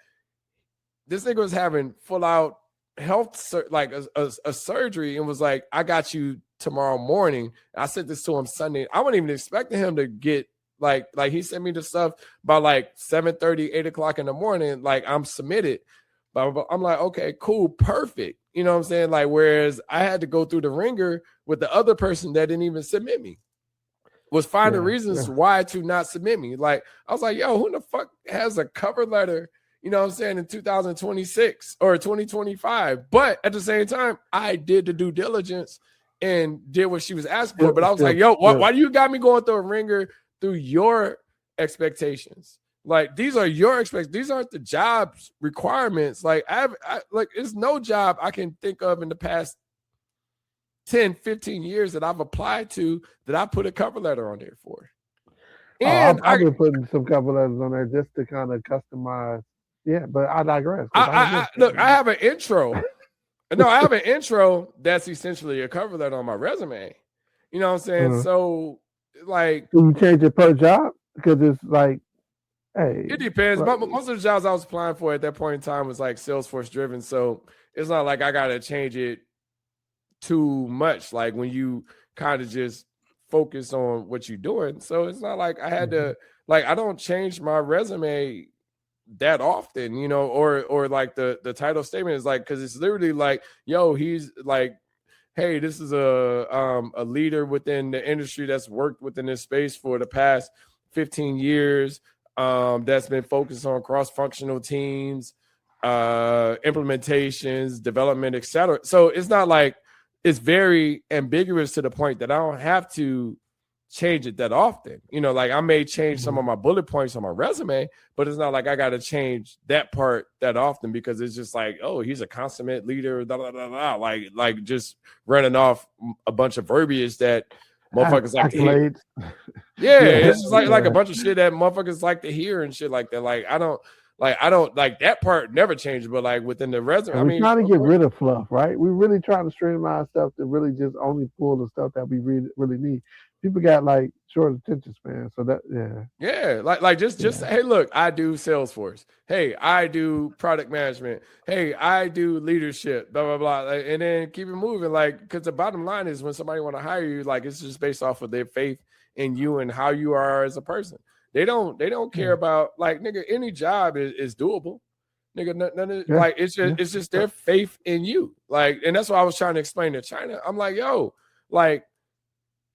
this nigga was having full out health like a surgery and was like, I got you tomorrow morning. I sent this to him Sunday. I wasn't even expecting him to get like he sent me the stuff by like 7:30, 8 o'clock in the morning. Like, I'm submitted. But I'm like, okay, cool, perfect. You know what I'm saying? Like, whereas I had to go through the ringer with the other person that didn't even submit me, was finding reasons why to not submit me. Like, I was like, yo, who the fuck has a cover letter, you know what I'm saying, in 2026 or 2025? But at the same time, I did the due diligence and did what she was asking for. But I was like, yo, why do you got me going through a ringer through your expectations? Like, these are your expectations. These aren't the job's requirements. Like, I like, it's no job I can think of in the past 10, 15 years that I've applied to that I put a cover letter on there for. And I've been putting some cover letters on there just to kind of customize. Yeah, but I digress. Look, I have an intro. No, I have an intro that's essentially a cover letter on my resume. You know what I'm saying? So, like, can you change it per job? Because it's like, hey, it depends. Most of the jobs I was applying for at that point in time was like Salesforce driven. So it's not like I got to change it too much. Like, when you kind of just focus on what you're doing. So it's not like I had to, like, I don't change my resume that often, you know, or like the title statement is like, because it's literally like, yo, he's like, hey, this is a leader within the industry that's worked within this space for the past 15 years. That's been focused on cross-functional teams, implementations, development, etc. So it's not like it's very ambiguous to the point that I don't have to change it that often. You know, like, I may change some of my bullet points on my resume, but it's not like I got to change that part that often, because it's just like, oh, he's a consummate leader, like just running off a bunch of verbiage that motherfuckers like to hear. It's just like a bunch of shit that motherfuckers like to hear and shit like that. Like, I don't like that part never changed, but like within the resume, we're trying to get rid of fluff, right? We're really trying to streamline stuff to really just only pull the stuff that we really need. People got like short attention span, so that just hey, look, I do Salesforce. Hey, I do product management. Hey, I do leadership. Blah blah blah, and then keep it moving. Like, because the bottom line is, when somebody want to hire you, like, it's just based off of their faith in you and how you are as a person. They don't care about, like, nigga, any job is doable. Nigga, like, it's just their faith in you. Like, and that's what I was trying to explain to China. I'm like, yo, like,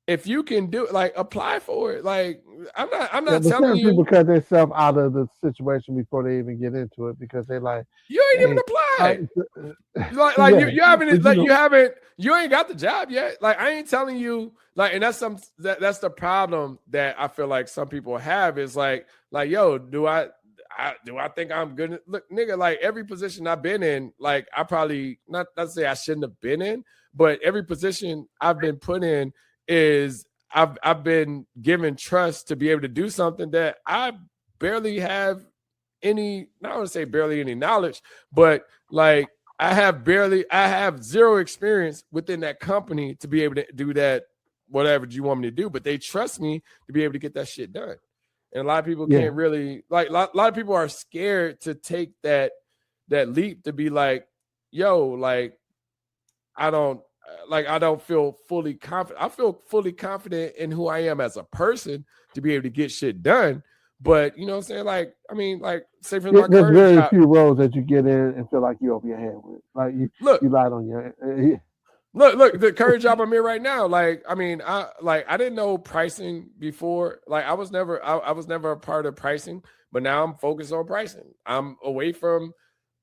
if you can do it, like apply for it. Like I'm not telling you people cut themselves out of the situation before they even get into it because they like you ain't even applied. You ain't got the job yet. Like I ain't telling you, like, and that's the problem that I feel like some people have is like yo, do I think I'm good? Look, nigga, like every position I've been in, like I probably not say I shouldn't have been in, but every position I've been put in is I've been given trust to be able to do something that I barely have any, not want to say barely any knowledge, but like I have zero experience within that company to be able to do that, whatever you want me to do, but they trust me to be able to get that shit done. And a lot of people can't really, like, a lot of people are scared to take that leap to be like, yo, like, I don't feel fully confident. I feel fully confident in who I am as a person to be able to get shit done. But you know what I'm saying? Like, I mean, like, say for my there's very few roles that you get in and feel like you're over your head with. Like you lied on your Look, the current job I'm in right now, like, I mean, I didn't know pricing before. Like I was never a part of pricing, but now I'm focused on pricing. I'm away from,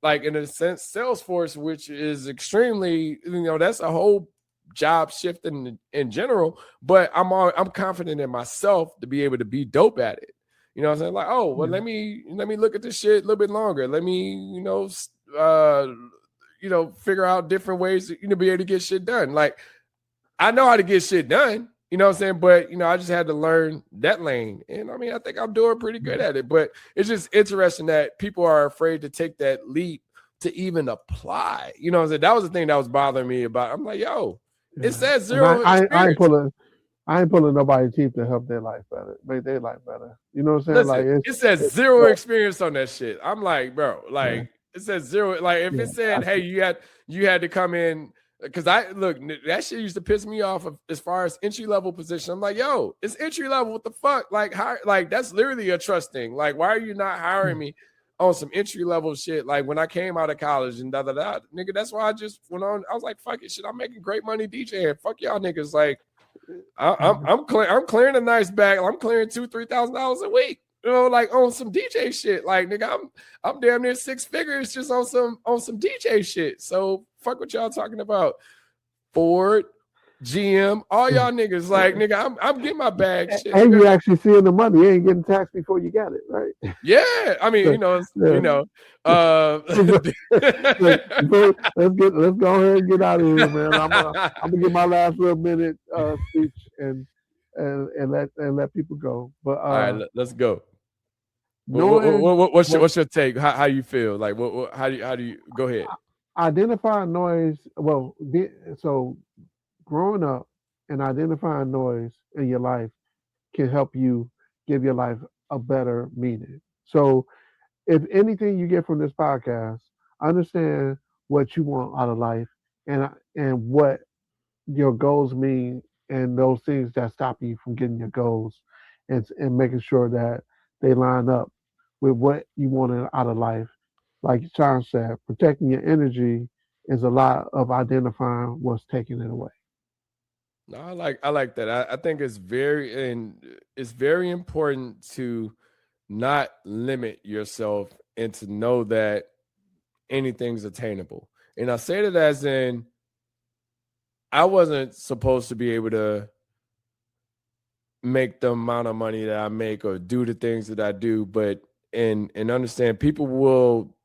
like, in a sense, Salesforce, which is extremely, that's a whole job shift in general, but I'm confident in myself to be able to be dope at it. You know what I'm saying? Like, oh, well, let me look at this shit a little bit longer. Let me, figure out different ways to be able to get shit done. Like, I know how to get shit done, you know what I'm saying? But, I just had to learn that lane. And I mean, I think I'm doing pretty good at it, but it's just interesting that people are afraid to take that leap to even apply. You know what I'm saying? That was the thing that was bothering me about. I'm like, yo, it says zero. I ain't pulling nobody's teeth to help their life better, make their life better. You know what I'm saying? Listen, it says zero experience on that shit. I'm like, bro, like it says zero. Like if it said, hey, you had to come in, because that shit used to piss me off as far as entry level position. I'm like, yo, it's entry level. What the fuck? Like, that's literally a trust thing. Like, why are you not hiring me on some entry level shit? Like when I came out of college and nigga, that's why I just went on. I was like, fuck it, shit. I'm making great money DJing. Fuck y'all niggas. Like, I'm clearing a nice bag. I'm clearing $2,000-$3,000 a week. Like on some DJ shit. Like, nigga, I'm damn near 6 figures just on some DJ shit. So fuck what y'all talking about. Ford, GM, all y'all niggas. Like, nigga, I'm getting my bag. Shit, and you actually seeing the money. You ain't getting taxed before you got it, right? Yeah, I mean, let's go ahead and get out of here, man. I'm gonna get my last little minute speech and let people go. But all right, let's go. What's your take? How you feel? Like, how do you go ahead? Identify noise. Well, so growing up and identifying noise in your life can help you give your life a better meaning. So, if anything you get from this podcast, understand what you want out of life and what your goals mean and those things that stop you from getting your goals, and making sure that they line up with what you want out of life. Like Sean said, protecting your energy is a lot of identifying what's taking it away. No, I like that. I think it's very important to not limit yourself and to know that anything's attainable. And I say that as in, I wasn't supposed to be able to make the amount of money that I make or do the things that I do, but and understand people will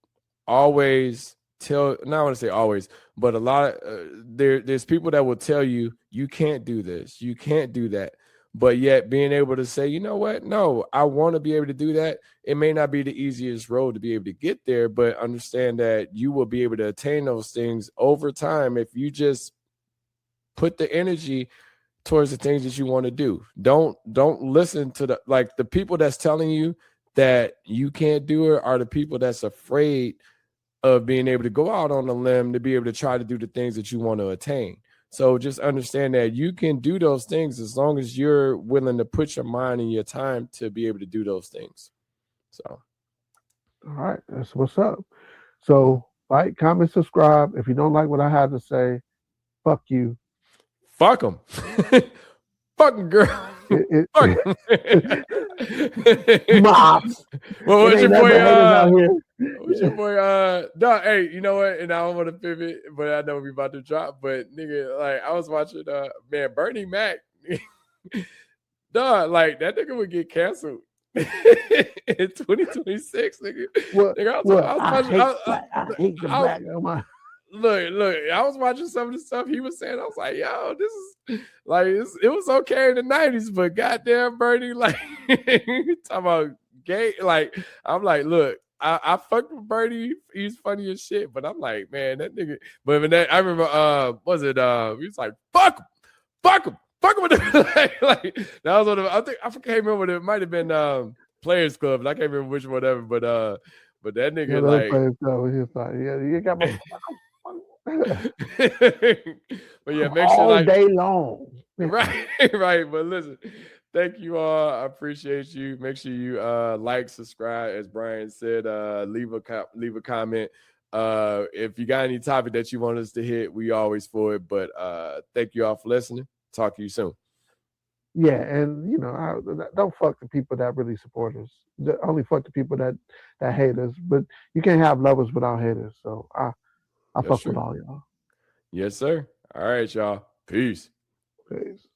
always tell, not want to say always, but a lot of there's people that will tell you can't do this, you can't do that, but yet being able to say, you know what, no, I want to be able to do that. It may not be the easiest road to be able to get there, but understand that you will be able to attain those things over time if you just put the energy towards the things that you want to do. Don't listen to the people that's telling you that you can't do it are the people that's afraid of being able to go out on a limb to be able to try to do the things that you want to attain. So just understand that you can do those things as long as you're willing to put your mind and your time to be able to do those things. So, all right, that's what's up. So like, comment, subscribe. If you don't like what I had to say, fuck you. Fuck them. fucking girl. Fuck. Mops. Well, what's your boy? What's your boy? Dog, hey, you know what? And I don't want to pivot, but I know we about to drop. But nigga, like I was watching, man, Bernie Mac. Dog, like that nigga would get canceled in 2026, nigga. I hate the black. Look, I was watching some of the stuff he was saying. I was like, yo, this is like it was okay in the 90s, but goddamn Bernie, like talking about gay. Like, I'm like, look, I fucked with Bernie, he's funny as shit, but I'm like, man, that nigga. But when that, I remember was it he was like, fuck him with the, like that was one of, I can't remember what it might have been Players Club, and I can't remember which whatever, but that nigga like you got my but yeah, make sure all day long. right. But listen, thank you all. I appreciate you. Make sure you like, subscribe, as Brian said. Leave a comment. If you got any topic that you want us to hit, we always for it. But thank you all for listening. Talk to you soon. Yeah, and don't fuck the people that really support us. Only fuck the people that hate us. But you can't have lovers without haters. So I fuck with all y'all. Yes, sir. All right, y'all. Peace. Peace.